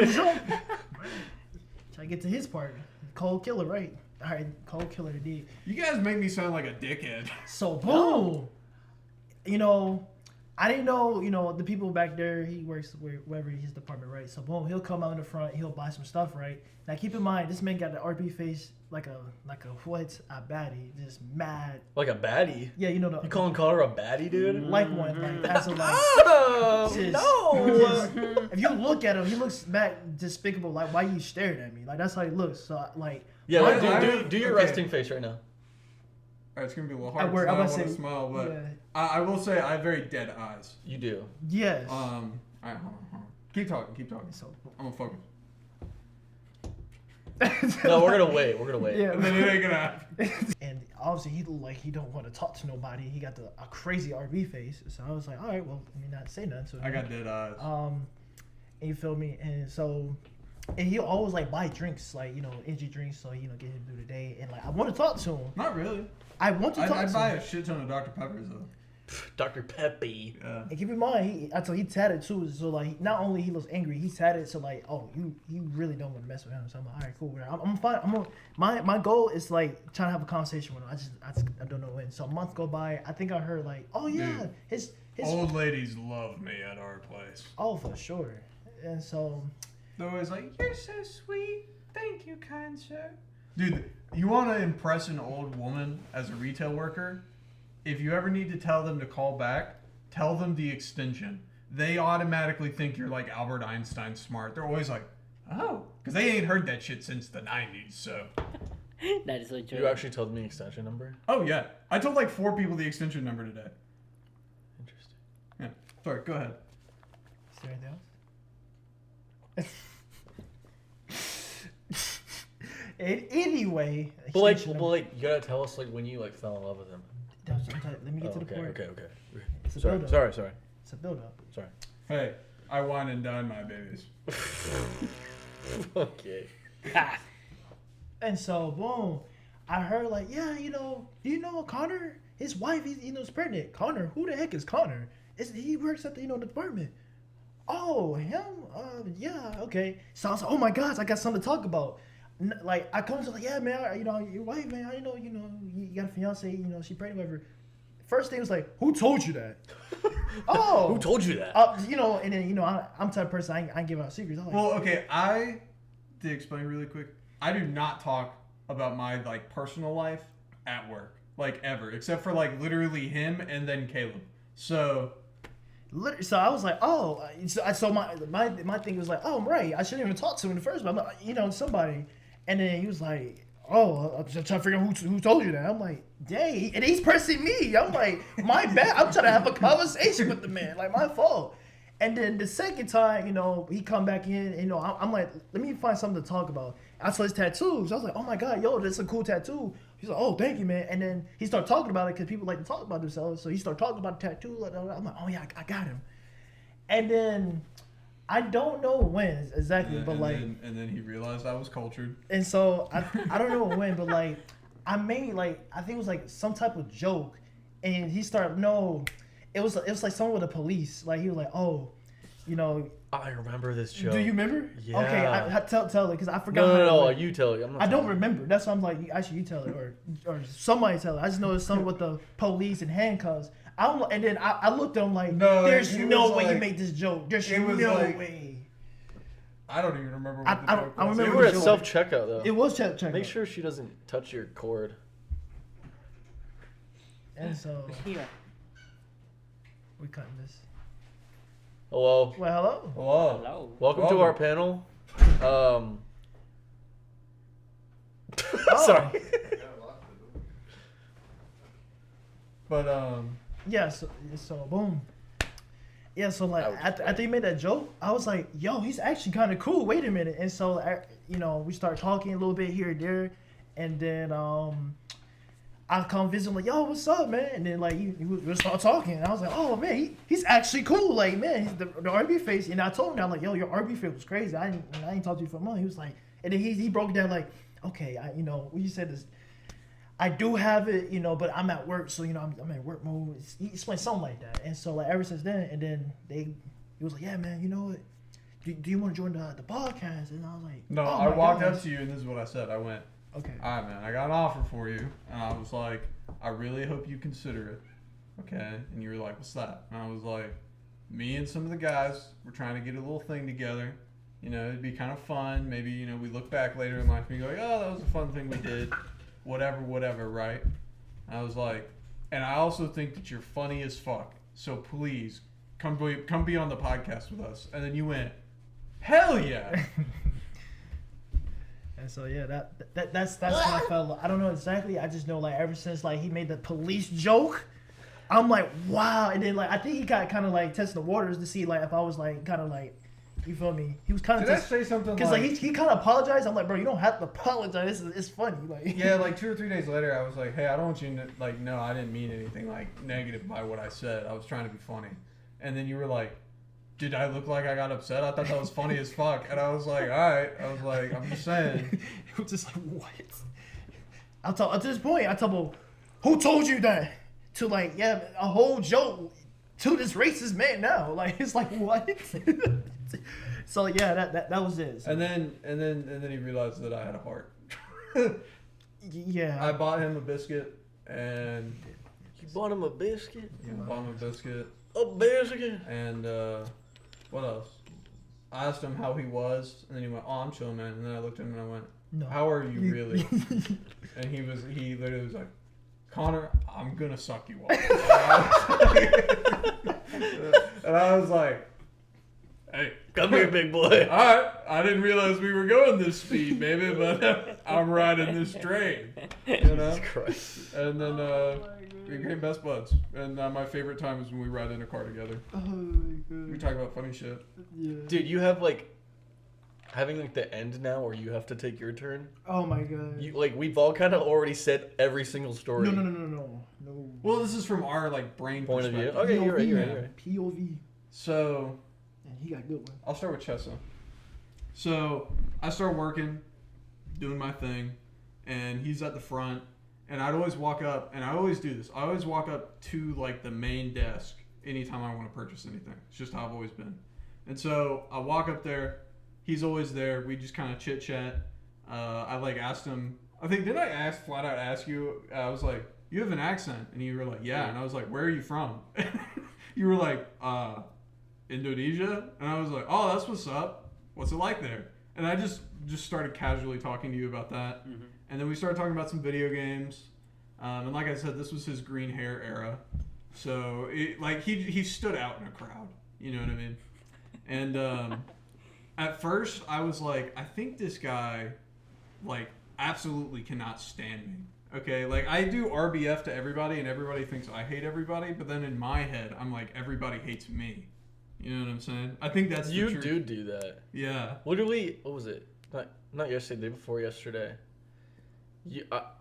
Try to get to his part. Cold killer, right? All right, cold killer indeed. You guys make me sound like a dickhead. So boom, you know, I didn't know, you know, the people back there. He works wherever his department, right? So boom, he'll come out in the front. He'll buy some stuff, right? Now keep in mind, this man got the RP face like a what? A baddie, just mad. Like a baddie. Yeah, you know the. You calling Connor a baddie, dude? like one, like as a like. Oh just- no! if you look at him, he looks back despicable. Like, why you staring at me? Like, that's how he looks. So, like, Yeah, Why- like, do your okay. resting face right now. Alright, it's gonna be a little At hard. work, I I'm want gonna to say- smile, but yeah. I will say I have very dead eyes. You do. yes. Alright, hold on. Keep talking. So, I'm gonna focus. No, we're gonna wait. We're gonna wait. yeah. And then it ain't gonna happen. And obviously, he look like he don't want to talk to nobody. He got a crazy RB face. So I was like, all right, well, let me not say nothing. So I got dead eyes. and you feel me? And so, and he'll always like buy drinks, like, you know, energy drinks, so you know, get him through the day. And like, I want to talk to him. Not really. I want to talk I'd to buy him. a shit ton of Dr. Peppers though. Dr. Peppy. Yeah. And keep in mind, he tatted too. So like, not only he looks angry, he's tatted. So like, oh, you really don't want to mess with him. So I'm like, all right, cool. I'm fine. My goal is like trying to have a conversation with him. I don't know when. So a month go by. I think I heard like, oh yeah, Dude. his Old ladies love me at our place. oh for sure. And so They're always like, "You're so sweet. Thank you, kind sir." Dude, you want to impress an old woman as a retail worker? If you ever need to tell them to call back, tell them the extension. They automatically think you're like Albert Einstein smart. They're always like, "Oh," because they ain't heard that shit since the 90s. So, That is so true. You actually told me the extension number? oh yeah, I told like 4 people the extension number today. Interesting. Yeah, sorry. Go ahead. is there anything else? Anyway, But like, extension well, like, you gotta tell us like when you like fell in love with him. let me get to the okay, point. okay. It's a Sorry, build-up. sorry. It's a build up. Sorry. Hey, I wine and dine my babies. Okay. And so, boom, I heard like, yeah, you know, do you know Connor? His wife, is pregnant. Connor, who the heck is Connor? He works at the, the department. Oh, him? Yeah, okay. So I was like, oh my gosh, I got something to talk about. Like, I come to like, yeah, man, your wife, man, I know, you got a fiance, she pregnant, whatever. First thing was like, who told you that? Oh, Who told you that? and then I'm the type of person I ain't give out secrets. I'm like, Well, okay, to explain really quick, I do not talk about my like personal life at work, like ever, except for like literally him and then Caleb. So so I was like, oh, so my thing was like, oh, I'm right. I shouldn't even talk to him in the first place. I'm like, somebody. And then he was like, oh, I'm just trying to figure out who told you that. I'm like, dang. And he's pressing me. I'm like, my bad. I'm trying to have a conversation with the man. Like, my fault. And then the second time, he come back in, I'm like, let me find something to talk about. I saw his tattoos. I was like, oh my God, yo, that's a cool tattoo. He's like, oh, thank you, man. And then he started talking about it because people like to talk about themselves. So he started talking about the tattoo. I'm like, oh yeah, I got him. And then I don't know when exactly, but like, and then he realized I was cultured. and so I don't know when, but like, I made like, I think it was like some type of joke, and he started, no, it was like someone with the police. Like he was like, oh, you know. I remember this joke. Do you remember? Yeah. Okay, tell it because I forgot. No. You tell it. I'm not I don't telling. remember. That's why I'm like, actually, you tell it or somebody tell it. I just know it's something with the police and handcuffs. I don't. And then I looked at him like, No, there's it no was way you like- made this joke. There's it no was like- way. I don't even remember what I the don't- joke I was. remember You were the at joke. self checkout though. It was check. Make sure she doesn't touch your cord. And so Here. we cutting this. Hello. Well, hello. Hello. Hello. Welcome to our panel. Sorry. But Yeah. So boom. Yeah. So like after he made that joke, I was like, yo, he's actually kind of cool. Wait a minute. And so you know, we start talking a little bit here and there, and then I come visit him like, yo, what's up, man? And then like we start talking, and I was like, oh man, he's actually cool. Like, man, he's the RB face. And I told him, I'm like, yo, your RB face was crazy. I ain't talked to you for a month. He was like, and then he broke it down like, okay, you know, what you said is, I do have it, you know, but I'm at work, so you know I'm in work mode. He explained something like that, and so like ever since then, and then he was like, yeah, man, you know what? Do you want to join the podcast? And I was like, no, oh I my walked gosh. up to you and this is what I said. I went, Okay. all right, man, I got an offer for you. And I was like, I really hope you consider it. Okay. And you were like, what's that? And I was like, me and some of the guys, we're trying to get a little thing together. You know, it'd be kind of fun. Maybe, you know, we look back later in life and we go, oh, that was a fun thing we did. Whatever, right? I was like, and I also think that you're funny as fuck. So please, come be on the podcast with us. And then you went, hell yeah. And so yeah, that's when I felt. I don't know exactly. I just know like ever since like he made the police joke, I'm like wow. And then like I think he got kind of like testing the waters to see like if I was like kind of like, you feel me? He was kind of Did I say something because like he kind of apologized. I'm like, bro, you don't have to apologize. It's funny. Like yeah, like 2 or 3 days later, I was like, hey, I don't want you to, like, no, I didn't mean anything, like, negative by what I said. I was trying to be funny. And then you were like, did I look like I got upset? I thought that was funny as fuck. And I was like, all right. I was like, I'm just saying. it was just like what? I'll tell at this point. I tell him, who told you that? To like yeah, a whole joke to this racist man now. Like it's like what? So yeah, that was it. So, And then he realized that I had a heart. yeah. I bought him a biscuit, and You bought him a biscuit. bought him a biscuit, A biscuit. and what else? I asked him how he was, and then he went, "Oh, I'm chilling, man." And then I looked at him and I went, No. "How are you really?" And he literally was like, "Connor, I'm gonna suck you off." And I was like, "Hey, Come here, big boy. all right, I didn't realize we were going this speed, baby, but I'm riding this train, you know." Christ. And then we became best buds. And my favorite time is when we ride in a car together. Oh my god. We talk about funny shit. Yeah. Dude, you have like having like the end now where you have to take your turn. Oh my god. You like we've all kind of already said every single story. No. Well, this is from our like brain Point of view. perspective. Okay, you're right. POV. So And he got a good one. I'll start with Cesa. So I start working, doing my thing, and he's at the front. And I'd always walk up, and I always do this. I always walk up to like the main desk anytime I want to purchase anything. It's just how I've always been. And so I walk up there. He's always there. We just kind of chit chat. I like asked him. I think did I flat out ask you? I was like, "You have an accent," and you were like, "Yeah." And I was like, "Where are you from?" You were like, "Indonesia," and I was like, "Oh, that's what's up. What's it like there?" And I just started casually talking to you about that. Mm-hmm. And then we started talking about some video games. And like I said, this was his green hair era. So, he stood out in a crowd. You know what I mean? And at first, I was like, I think this guy, like, absolutely cannot stand me. Okay? Like, I do RBF to everybody, and everybody thinks I hate everybody. But then in my head, I'm like, everybody hates me. You know what I'm saying? I think that's You the truth. do that. Yeah. Literally, what was it? Not yesterday, the day before yesterday.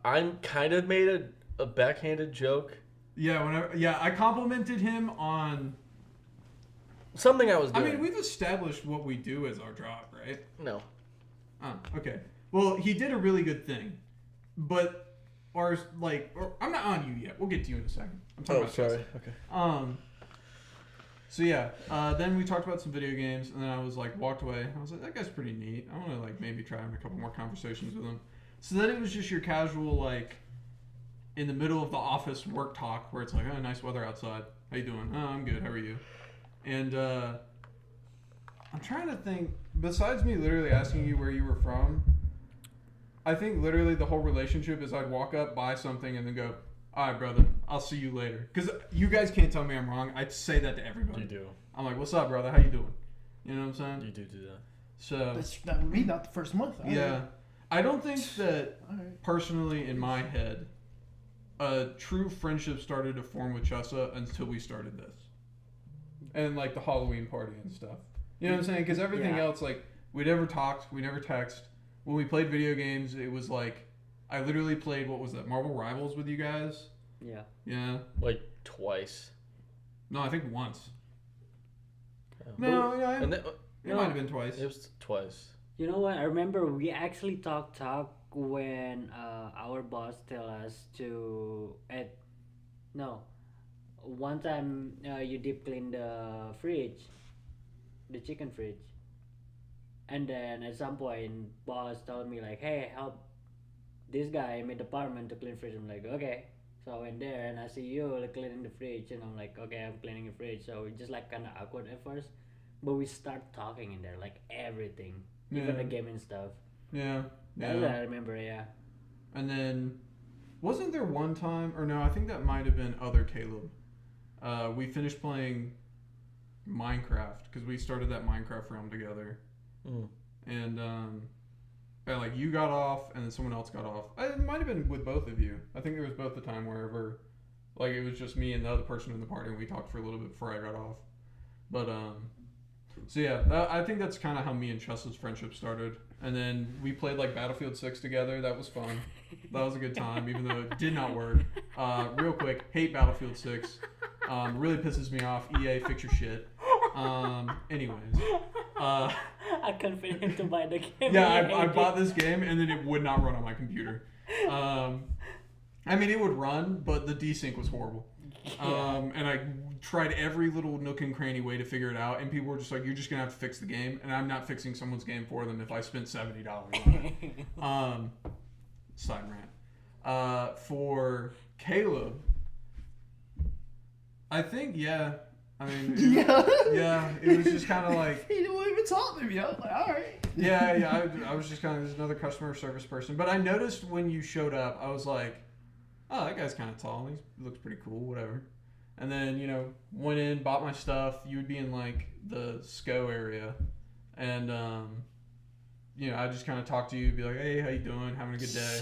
I'm kind of made a backhanded joke. Yeah, I complimented him on... Something I was doing. I mean, we've established what we do as our job, right? No. Oh, okay. Well, he did a really good thing. But ours, like... I'm not on you yet. We'll get to you in a second. I'm talking about sorry. Cesa. Okay. So yeah, then we talked about some video games, and then I was like, walked away. I was like, that guy's pretty neat. I want to like maybe try having a couple more conversations with him. So then it was just your casual like, in the middle of the office work talk, where it's like, oh, nice weather outside. How you doing? Oh, I'm good. How are you? And I'm trying to think. Besides me literally asking you where you were from, I think literally the whole relationship is I'd walk up, buy something, and then go, all right, brother, I'll see you later. Because you guys can't tell me I'm wrong. I say that to everybody. You do. I'm like, what's up, brother? How you doing? You know what I'm saying? You do that. So That's not me, not the first month. yeah, I don't think that Alright. personally in my head, a true friendship started to form with Cesa until we started this, and like the Halloween party and stuff. You know what I'm saying? Because everything else, like we never talked, we never text. When we played video games, it was like I literally played what was that Marvel Rivals with you guys. Yeah. Yeah. Like twice. No, I think once. Yeah. No, yeah, And then, it might have been twice. it was twice. You know what? I remember we actually talk when our boss tell us to one time you deep clean the fridge, the chicken fridge, and then at some point boss told me like, hey, help this guy in my department to clean fridge. I'm like, okay. So I went there and I see you like cleaning the fridge, and I'm like, okay, I'm cleaning the fridge. So it just like kind of awkward at first, but we start talking in there like everything, even the gaming stuff. Yeah. That's what I remember. Yeah. And then, wasn't there one time, or no, I think that might have been other Caleb. We finished playing Minecraft because we started that Minecraft realm together, and like you got off, and then someone else got off. It might have been with both of you. I think there was both the time wherever, like it was just me and the other person in the party, and we talked for a little bit before I got off. But so yeah, I think that's kind of how me and Chesa's friendship started. And then we played like Battlefield 6 together. That was fun. That was a good time, even though it did not work. Real quick, hate Battlefield 6. Really pisses me off. EA, fix your shit. Anyways. I couldn't him to buy the game. Yeah, I bought this game and then it would not run on my computer. I mean, it would run, but the desync was horrible. And I tried every little nook and cranny way to figure it out, and people were just like, you're just going to have to fix the game, and I'm not fixing someone's game for them if I spent $70 on it. Side rant. For Caleb, I think, yeah. I mean, it was just kind of like... He didn't even talk to me. I was like, all right. Yeah, I was just kind of another customer service person. But I noticed when you showed up, I was like, oh, that guy's kind of tall. He looks pretty cool, whatever. And then, went in, bought my stuff. You would be in, like, the SCO area. And, I just kind of talk to you, be like, hey, how you doing? Having a good day?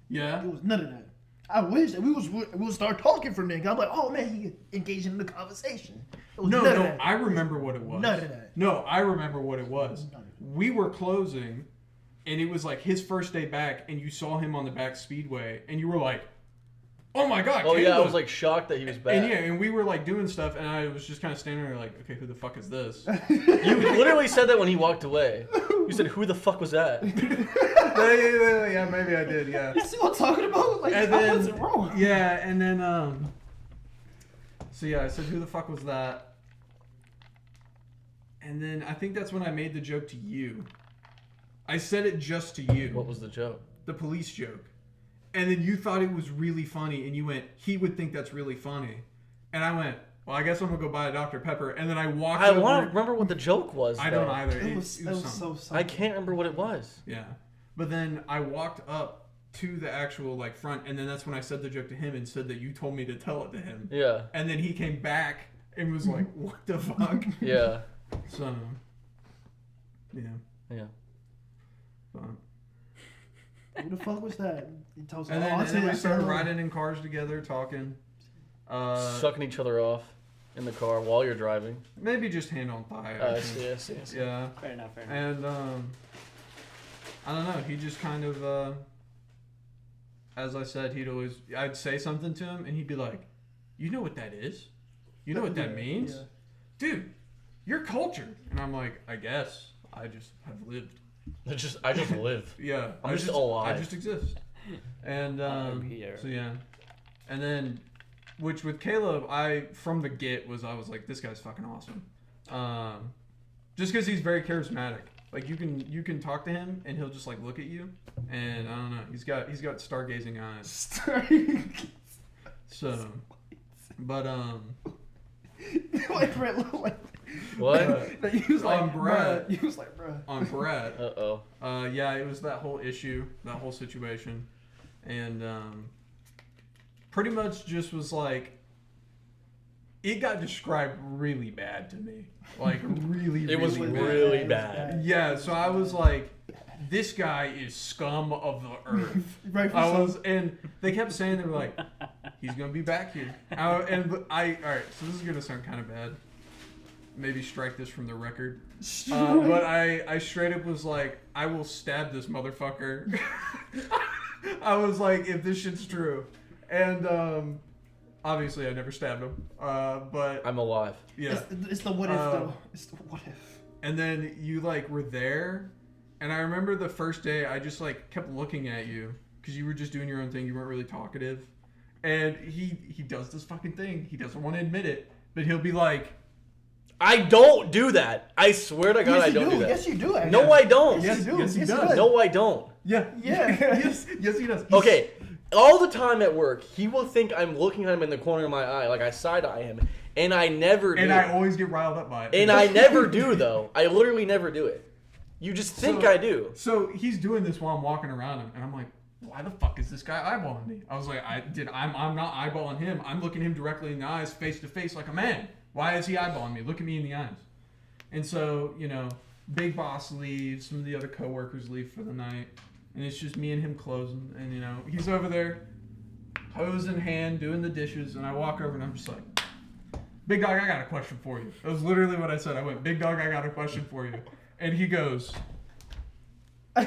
Yeah? It was none of that. I wish that we would start talking from there. I'm like, oh, man, he engaged in the conversation. It was none of that. I remember what it was. None of that. No, I remember what it was. None of it. We were closing, and it was, like, his first day back, and you saw him on the back speedway, and you were like, oh my god, Oh Caleb. yeah, I was like shocked that he was back. And we were like doing stuff, and I was just kind of standing there like, okay, who the fuck is this? You literally said that when he walked away. You said, who the fuck was that? yeah, maybe I did, yeah. You see what I'm talking about? Like, And I wasn't wrong. Yeah, and then, so yeah, I said, who the fuck was that? And then I think that's when I made the joke to you. I said it just to you. What was the joke? The police joke. And then you thought it was really funny, and you went, he would think that's really funny. And I went, well, I guess I'm going to go buy a Dr. Pepper. And then I walked I over. want to remember what the joke was. I don't though. either. It was something. so I can't remember what it was. Yeah. But then I walked up to the actual, like, front, and then that's when I said the joke to him and said that you told me to tell it to him. Yeah. And then he came back and was like, what the fuck? Yeah. So, yeah. Yeah. But, Who the fuck was that? He told us, and oh, I'll then we say started that. riding in cars together, talking. Sucking each other off in the car while you're driving. Maybe just hand on thigh. I see. Yeah. Fair enough. And, I don't know. He just kind of, as I said, I'd say something to him, and he'd be like, you know what that is? You know what that means? Yeah. Dude, you're cultured. And I'm like, I guess. I just have lived. I just live. Yeah. I'm just alive. I just exist. And, I'm here. so yeah. And then which with Caleb, from the get I was like, this guy's fucking awesome. Just because he's very charismatic. Like you can talk to him and he'll just like look at you, and I don't know. He's got stargazing eyes. So, but like Brett, like What? that he was like, On Brett. bruh. He was like, bruh. on Brett, Uh-oh. yeah, it was that whole issue, that whole situation, and pretty much just was like, it got described really bad to me, like really. It was really bad. really bad. Yeah, so I was like, this guy is scum of the earth. Right, And they kept saying, they were like, he's gonna be back here. All right, so this is gonna sound kind of bad. Maybe strike this from the record. But I straight up was like, I will stab this motherfucker. I was like, if this shit's true. And obviously I never stabbed him. But I'm alive. yeah. It's the what if though. It's the what if. And then you like were there, and I remember the first day I just like kept looking at you because you were just doing your own thing. You weren't really talkative. And he does this fucking thing. He doesn't want to admit it, but he'll be like, I don't do that. I swear to God, Yes, I you don't do that. Yes, you do. Actually. No, I don't. Yes, you do. Yes, he you does. No, I don't. yeah, Yeah. yes, he does. He's- Okay, all the time at work, he will think I'm looking at him in the corner of my eye, like I side-eye him, and I never do. And I always get riled up by it. And I never do, though. I literally never do it. You just think I do. So he's doing this while I'm walking around him, and I'm like, why the fuck is this guy eyeballing me? I was like, I'm not eyeballing him. I'm looking him directly in the eyes, face to face, like a man. Why is he eyeballing me? Look at me in the eyes. And so, Big Boss leaves, some of the other coworkers leave for the night, and it's just me and him closing. And he's over there, hose in hand, doing the dishes, and I walk over and I'm just like, Big Dog, I got a question for you. That was literally what I said. I went, Big Dog, I got a question for you. And he goes,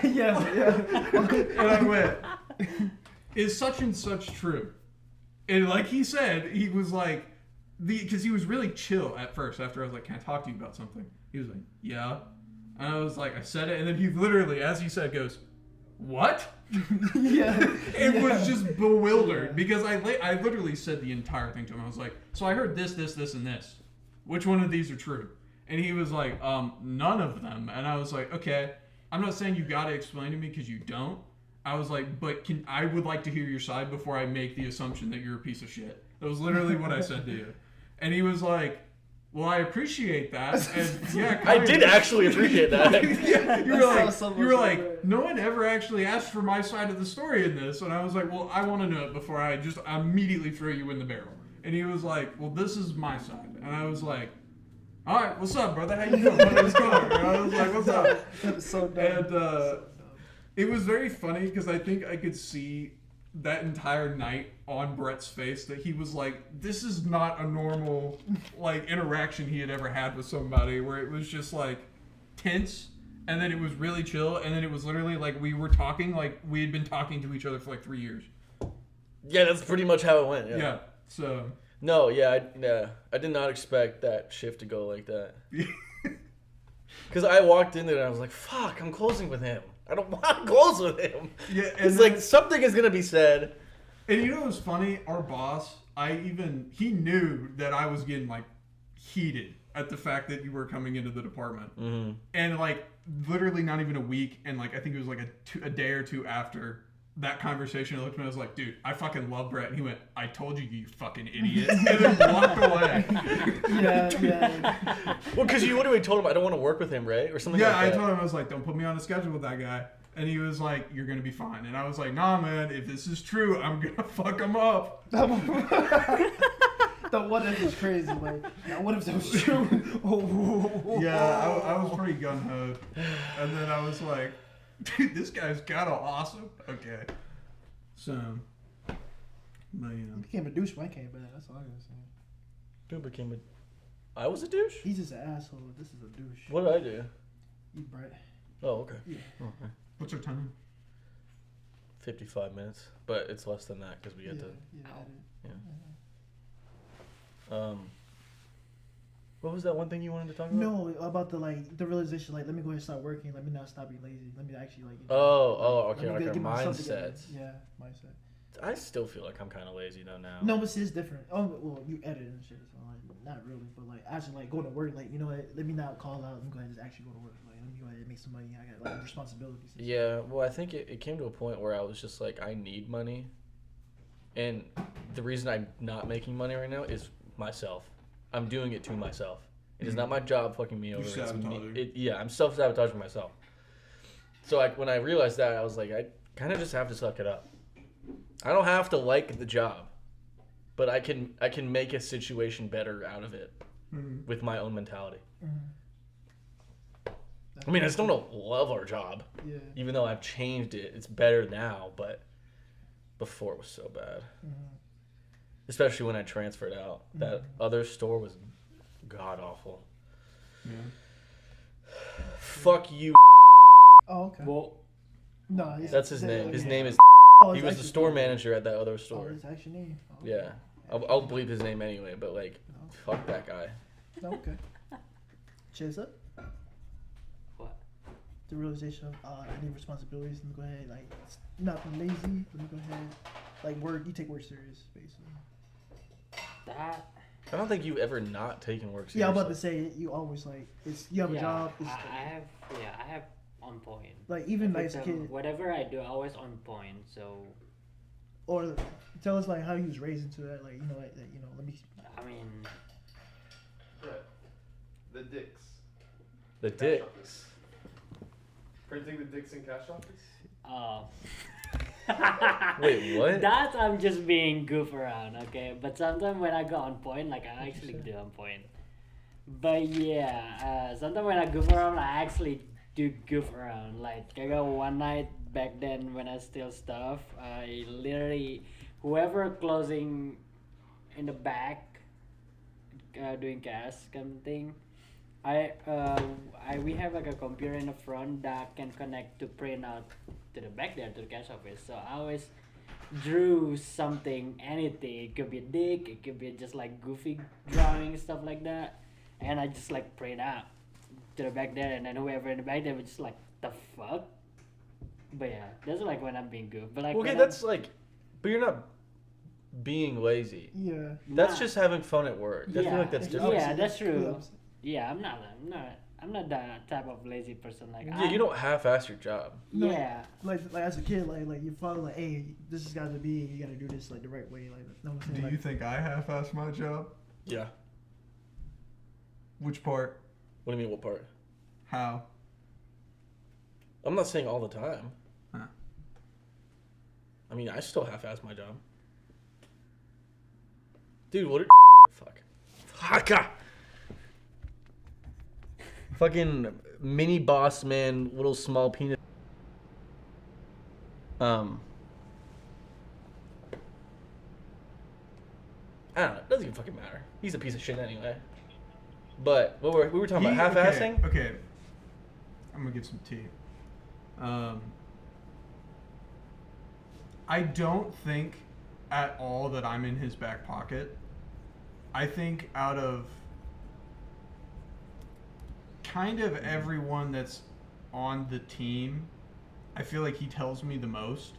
Yeah. and I went, is such and such true? And like he said, he was like, because he was really chill at first after I was like, can I talk to you about something? He was like, yeah. And I was like, I said it, and then he literally, as he said, goes, what? Yeah. It was just bewildered because I literally said the entire thing to him. I was like, so I heard this, and this. Which one of these are true? And he was like, none of them. And I was like, okay, I'm not saying you got to explain to me because you don't. I was like, but I would like to hear your side before I make the assumption that you're a piece of shit. That was literally what I said to you. And he was like, well, I appreciate that. And yeah, I did actually appreciate that. yeah, you That were like, sounds no one ever actually asked for my side of the story in this. And I was like, well, I want to know it before I just immediately throw you in the barrel. And he was like, well, this is my side. And I was like, all right, what's up, brother? How you doing? What's going on? And I was like, what's up? That's so dumb. And it was very funny because I think I could see that entire night on Brett's face that he was like, this is not a normal like interaction he had ever had with somebody, where it was just like tense, and then it was really chill, and then it was literally like we were talking like we had been talking to each other for like 3 years. Yeah, that's pretty much how it went. Yeah. So No, yeah, I did not expect that shift to go like that. Because I walked in there and I was like, fuck, I'm closing with him. I don't want to close with him. yeah, and It's like something is going to be said. And you know what was funny? Our boss, he knew that I was getting like heated at the fact that you were coming into the department. Mm-hmm. And like literally not even a week, and like I think it was like a day or two after that conversation, I looked at me and I was like, dude, I fucking love Brett. And he went, I told you, you fucking idiot. And then walked away. Yeah. Well, because you literally told him I don't want to work with him, right? Or something Yeah, like I that. told him, I was like, don't put me on a schedule with that guy. And he was like, you're going to be fine. And I was like, nah, man, if this is true, I'm going to fuck him up. The what if is crazy. Like, now what if that was true? Yeah, I was pretty gun-ho. And then I was like, dude, this guy's kind of awesome. Okay. So, but you know. He became a douche when I came back. That's all I gotta say. Dude became a... I was a douche? He's just an asshole. This is a douche. What did I do? You Brett. Oh, okay. Yeah. Okay. What's our time? 55 minutes. But it's less than that because we had to... What was that one thing you wanted to talk about? No, about the realization. Like, let me go ahead and start working. Let me not stop being lazy. Let me actually Oh, okay. let me Like our get myself together. mindsets. Yeah, mindset. I still feel like I'm kind of lazy though now. No, but see, it's different. Oh, well, you edit and shit, so like, not really, but like actually like going to work, like you know what? Let me not call out. Let me go ahead and just actually go to work. Like let me go ahead and make some money. I got like responsibilities. And Yeah, well, I think it came to a point where I was just like, I need money, and the reason I'm not making money right now is myself. I'm doing it to myself. It is not my job fucking me over. You're sabotaging. Yeah, I'm self-sabotaging myself. So when I realized that, I was like, I kind of just have to suck it up. I don't have to like the job, but I can make a situation better out of it with my own mentality. I mean, I still don't love our job, Yeah. even though I've changed it. It's better now, but before it was so bad. Especially when I transferred out. That other store was god awful. Yeah. Fuck you. Oh, okay. Well, No, That's his name. His name is. Oh, He it's was the actually- store manager at that other Oh, store. his actual name. Oh, okay. Yeah, I'll bleep his name anyway. But like, fuck that guy. Okay. Cesa, what? the realization of I need responsibilities. Let me go ahead, like not be lazy. Let me go ahead, like work. You take work serious, basically. That. I don't think you've ever not taken work seriously. Yeah, I'm about to say you always like it's you have a job. It's, I have on point. like even like as a Every time, kid, whatever I do, always on point. So or tell us like how you was raised into that. Like you know, like you know. Let me. I mean, The dicks. The dicks. Printing the dicks in cash office? Wait, what? That I'm just being goof around, okay? But sometimes when I go on point, like I actually do on point. But yeah, sometimes when I goof around, I actually do goof around. Like I got one night back then when I steal stuff, I literally, whoever closing in the back, doing cash kind of thing, we have like a computer in the front that can connect to print out to the back there to the cash office. So I always drew something, anything. It could be a dick, it could be just like goofy drawing stuff like that, and I just like print out to the back there, and then whoever in the back there was just like the fuck. But yeah, that's like when I'm being goof. But like Okay, when that's like, but you're not being lazy. Yeah. That's Nah. just having fun at work. I feel like that's it's different. Yeah, opposite. that's true. The opposite. Yeah, I'm not that type of lazy person. Like Yeah, you don't half-ass your job. No. Yeah. Like as a kid, like your father, like, hey, this has got to be, you got to do this like the right way. Like, no, I'm saying, Do like, you think I half-ass my job? Yeah. Which part? What do you mean? What part? How? I'm not saying all the time. Huh. I mean, I still half-ass my job. Dude, what? Fuck. Fuck. Fucking mini boss man, little small penis. I don't know. It doesn't even fucking matter. He's a piece of shit anyway. But we were talking about half-assing. Okay. I'm gonna get some tea. I don't think at all that I'm in his back pocket. I think out of kind of everyone that's on the team, I feel like he tells me the most.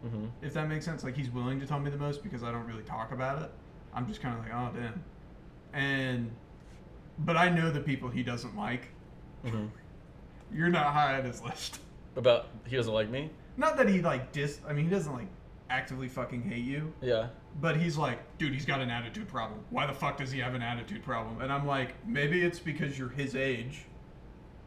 Mm-hmm. If that makes sense, like he's willing to tell me the most because I don't really talk about it. I'm just kind of like, oh damn. But I know the people he doesn't like. Mm-hmm. You're not high on his list. About he doesn't like me? Not that he like I mean, he doesn't like actively fucking hate you. Yeah. But he's like, dude, he's got an attitude problem. Why the fuck does he have an attitude problem? And I'm like, maybe it's because you're his age,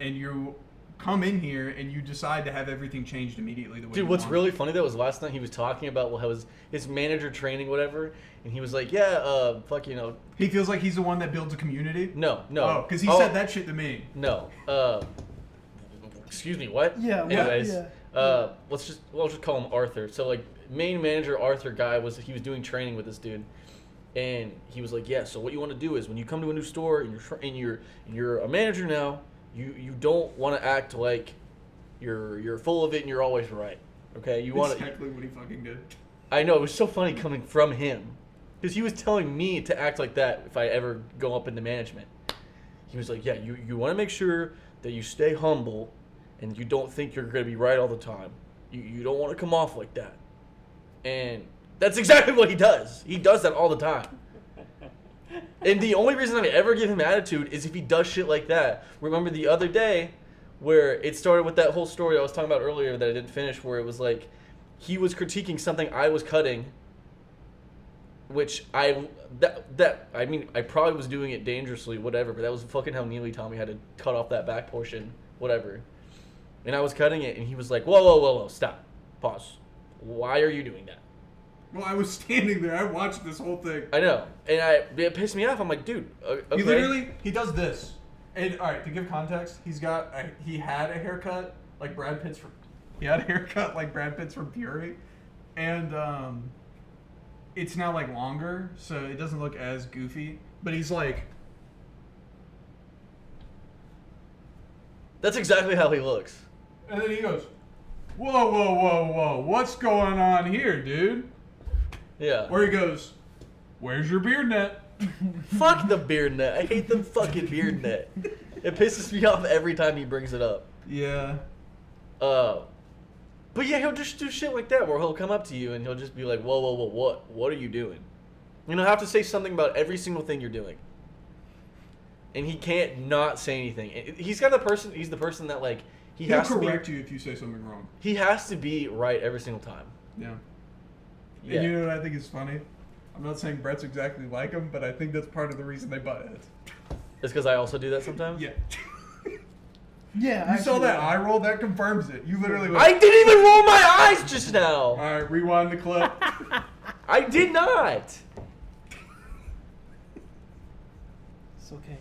and you come in here and you decide to have everything changed immediately the way Dude, you what's want. really funny though was last night he was talking about how his manager training whatever, and he was like, yeah, fuck, you know, He feels like he's the one that builds a community. no, Oh, because he said that shit to me. No, excuse me, what? Yeah, Anyways, yeah. we'll just call him Arthur. So like, main manager Arthur guy was doing training with this dude, and he was like, yeah. So what you want to do is when you come to a new store and you're a manager now, you don't want to act like you're full of it and you're always right. Okay, you want to. Exactly what he fucking did. I know, it was so funny coming from him, because he was telling me to act like that if I ever go up into management. He was like, yeah, you want to make sure that you stay humble and you don't think you're going to be right all the time. You don't want to come off like that. And That's exactly what he does. He does that all the time. And the only reason I ever give him attitude is if he does shit like that. Remember the other day where it started with that whole story I was talking about earlier that I didn't finish, where it was like he was critiquing something I was cutting, which I mean I probably was doing it dangerously, whatever, but that was fucking how Neely taught me how to cut off that back portion, whatever. And I was cutting it, and he was like, whoa, stop, pause. Why are you doing that? Well, I was standing there. I watched this whole thing. I know, and it pissed me off. I'm like, dude, okay. He does this. And all right, to give context, he had a haircut like Brad Pitt's from Fury, and it's now like longer, so it doesn't look as goofy. But he's like, That's exactly how he looks. and then he goes, whoa, what's going on here, dude? Yeah. Or he goes, where's your beard net? Fuck the beard net. I hate the fucking beard net. It pisses me off every time he brings it up. Yeah. But yeah, he'll just do shit like that where he'll come up to you and he'll just be like, whoa, what are you doing? And he'll have to say something about every single thing you're doing. And he can't not say anything. He's the person that like, He'll has to correct you if you say something wrong. He has to be right every single time. Yeah. Yeah. And you know what I think is funny? I'm not saying Brett's exactly like him, but I think that's part of the reason they butt heads. It's because I also do that sometimes? Yeah. Yeah, You saw that eye roll? That confirms it. You literally went, I didn't even roll my eyes just now. Alright, rewind the clip. I did not. It's okay.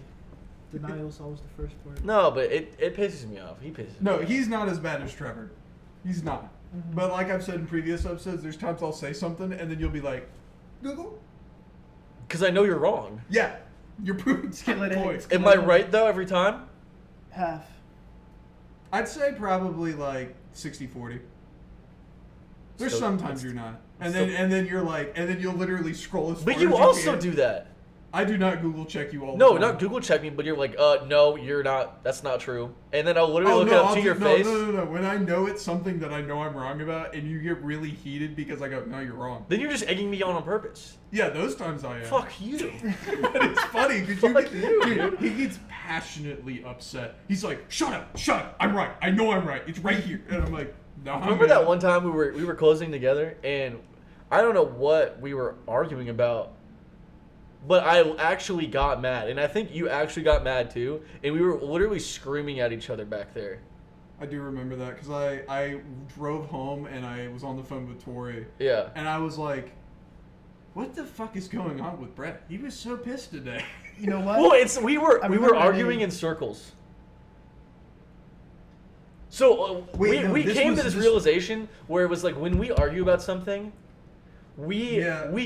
Denial solves the first part. No, but it pisses me off. He pisses me No, off. he's not as bad as Trevor. He's not. Mm-hmm. But like I've said in previous episodes, there's times I'll say something and then you'll be like, Google? Because I know you're wrong. Yeah. You're proving Just can't let it- point. just Am I right, though, every time? Half. I'd say probably like 60-40. There's Still- sometimes you're not. And still- then you're like, and then you'll literally scroll as far But as you you also can. do that. I do not Google check you all the No, time. not Google check me, but you're like, no, you're not. That's not true. And then I'll literally look it up to your face. No. When I know it's something that I know I'm wrong about, and you get really heated because I go, no, you're wrong. Then you're just egging me on purpose. Yeah, those times I am. Fuck you. But it's funny because Fuck you, dude, he gets passionately upset. He's like, shut up, I'm right. I know I'm right. It's right here. And I'm like, no. Remember that one time we were closing together, and I don't know what we were arguing about, but I actually got mad, and I think you actually got mad too, and we were literally screaming at each other back there. I do remember that because I drove home and I was on the phone with Tori. Yeah. And I was like, what the fuck is going on with Brett? He was so pissed today. You know what? Well, we were remember arguing they- in circles. So Wait, no, we this came was to this just- realization where it was like when we argue about something, we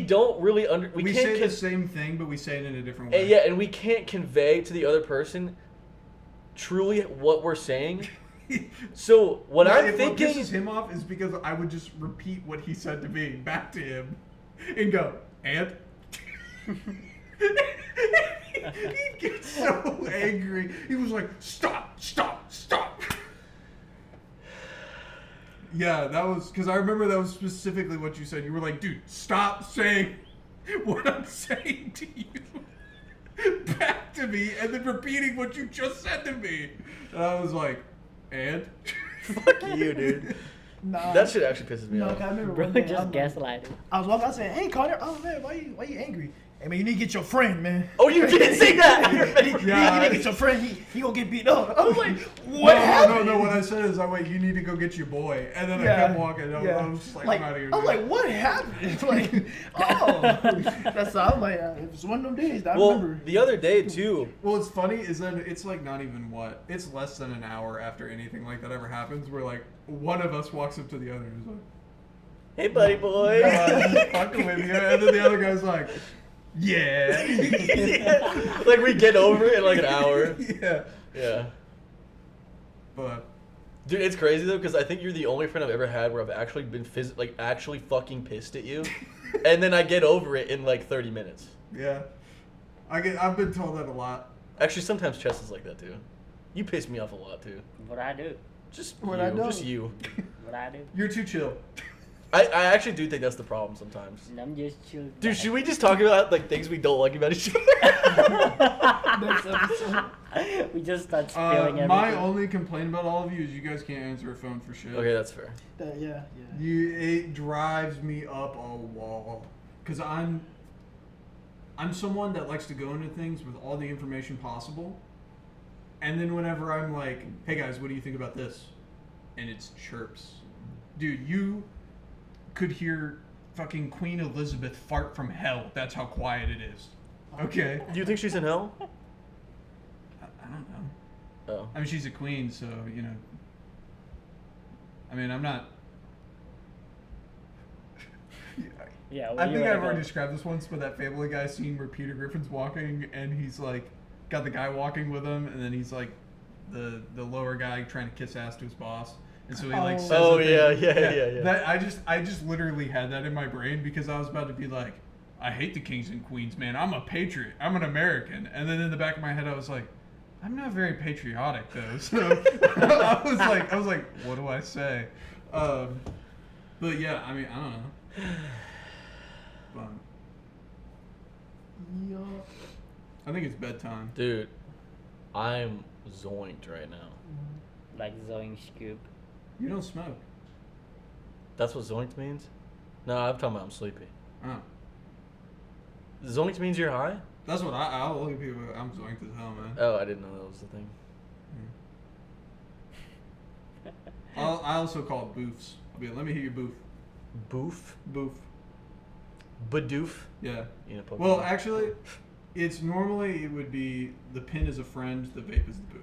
don't really we We can't say the same thing, but we say it in a different and way. and we can't convey to the other person truly what we're saying. So what I'm What thinking pisses him off is because I would just repeat what he said to me back to him, and go, and he'd get so angry. He was like, stop. Yeah, that was because I remember that was specifically what you said. You were like, dude, stop saying what I'm saying to you back to me, and then repeating what you just said to me. And I was like, and? fuck you, dude. Nah. That shit actually pisses me No, off. 'cause I remember Bro, one day, just I'm like- gaslighting. I was walking out saying, "Hey, Connor, oh man, why you angry? Hey man, you need to get your friend, man." Oh, you did say that. You need to get your friend. He gonna get beat up. I was like, "What happened?" No. What I said is, I went, you need to go get your boy, and then I kept walking. I was just like, I'm out of here. I was like, "What happened?" Like, oh, that's I'm like, it was one of them days. That I Well, remember. the other day too. Well, it's funny is that it's like not even what it's less than an hour after anything like that ever happens, where like one of us walks up to the other and is like, Hey, buddy boy. "I'm fucking with you," and then the other guy's like, "Yeah." Yeah. Like we get over it in like an hour. Yeah. Yeah. But Dude, it's crazy though, because I think you're the only friend I've ever had where I've actually been actually fucking pissed at you, and then I get over it in like 30 minutes. yeah, I've been told that a lot. Actually, sometimes Chess is like that too. You piss me off a lot too. What I do? Just What you. I don't. Just you. What I do? You're too chill. I actually do think that's the problem sometimes. And I'm just chill. Dude, should we just talk about like things we don't like about each other? Next episode. We just start spilling everything. My only complaint about all of you is you guys can't answer a phone for shit. Okay, that's fair. Yeah. It drives me up a wall. Cause I'm someone that likes to go into things with all the information possible. And then whenever I'm like, hey guys, what do you think about this? And it's chirps. Dude, you could hear fucking Queen Elizabeth fart from hell. That's how quiet it is. Okay? Do you think she's in hell? I don't know. Oh. I mean, she's a queen, so, you know. I mean, I'm not... Yeah, I think I've already described this once, but that Family Guy scene where Peter Griffin's walking and he's like, got the guy walking with him, and then he's like, the lower guy trying to kiss ass to his boss. And so he like says Oh, the thing. yeah. That I just literally had that in my brain because I was about to be like, I hate the kings and queens, man. I'm a patriot. I'm an American. And then in the back of my head, I was like, I'm not very patriotic though. So I was like, what do I say? But yeah, I mean, I don't know. But Yeah. I think it's bedtime. Dude, I'm zoinked right now. Like Zoing Scoop. You don't smoke. That's what zoinked means? No, I'm talking about I'm sleepy. Oh. Zoinked means you're high? That's what I'll look at people. I'm zoinked as hell, man. Oh, I didn't know that was the thing. I also call it boofs. I'll be like, let me hear your boof. Boof? Boof. Badoof? Yeah. You know, Pokemon. Well, actually, it's normally it would be the pin is a friend, the vape is the boof.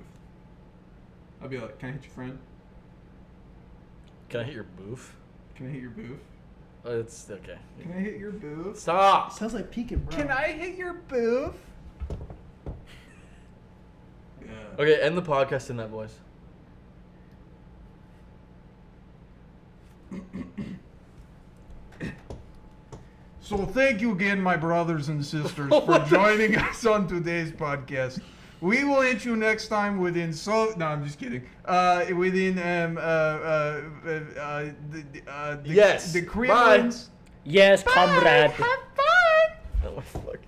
I'll be like, can I hit your friend? Can I hit your boof? Can I hit your boof? It's okay. Can I hit your boof? Stop! Sounds like Pekin, bro. Can I hit your boof? Yeah. Okay, end the podcast in that voice. So thank you again, my brothers and sisters, for joining us on today's podcast. We will hit you next time within No, I'm just kidding. Within Yes. the Bye. Kremlins. Yes, comrade. Oh my fuck.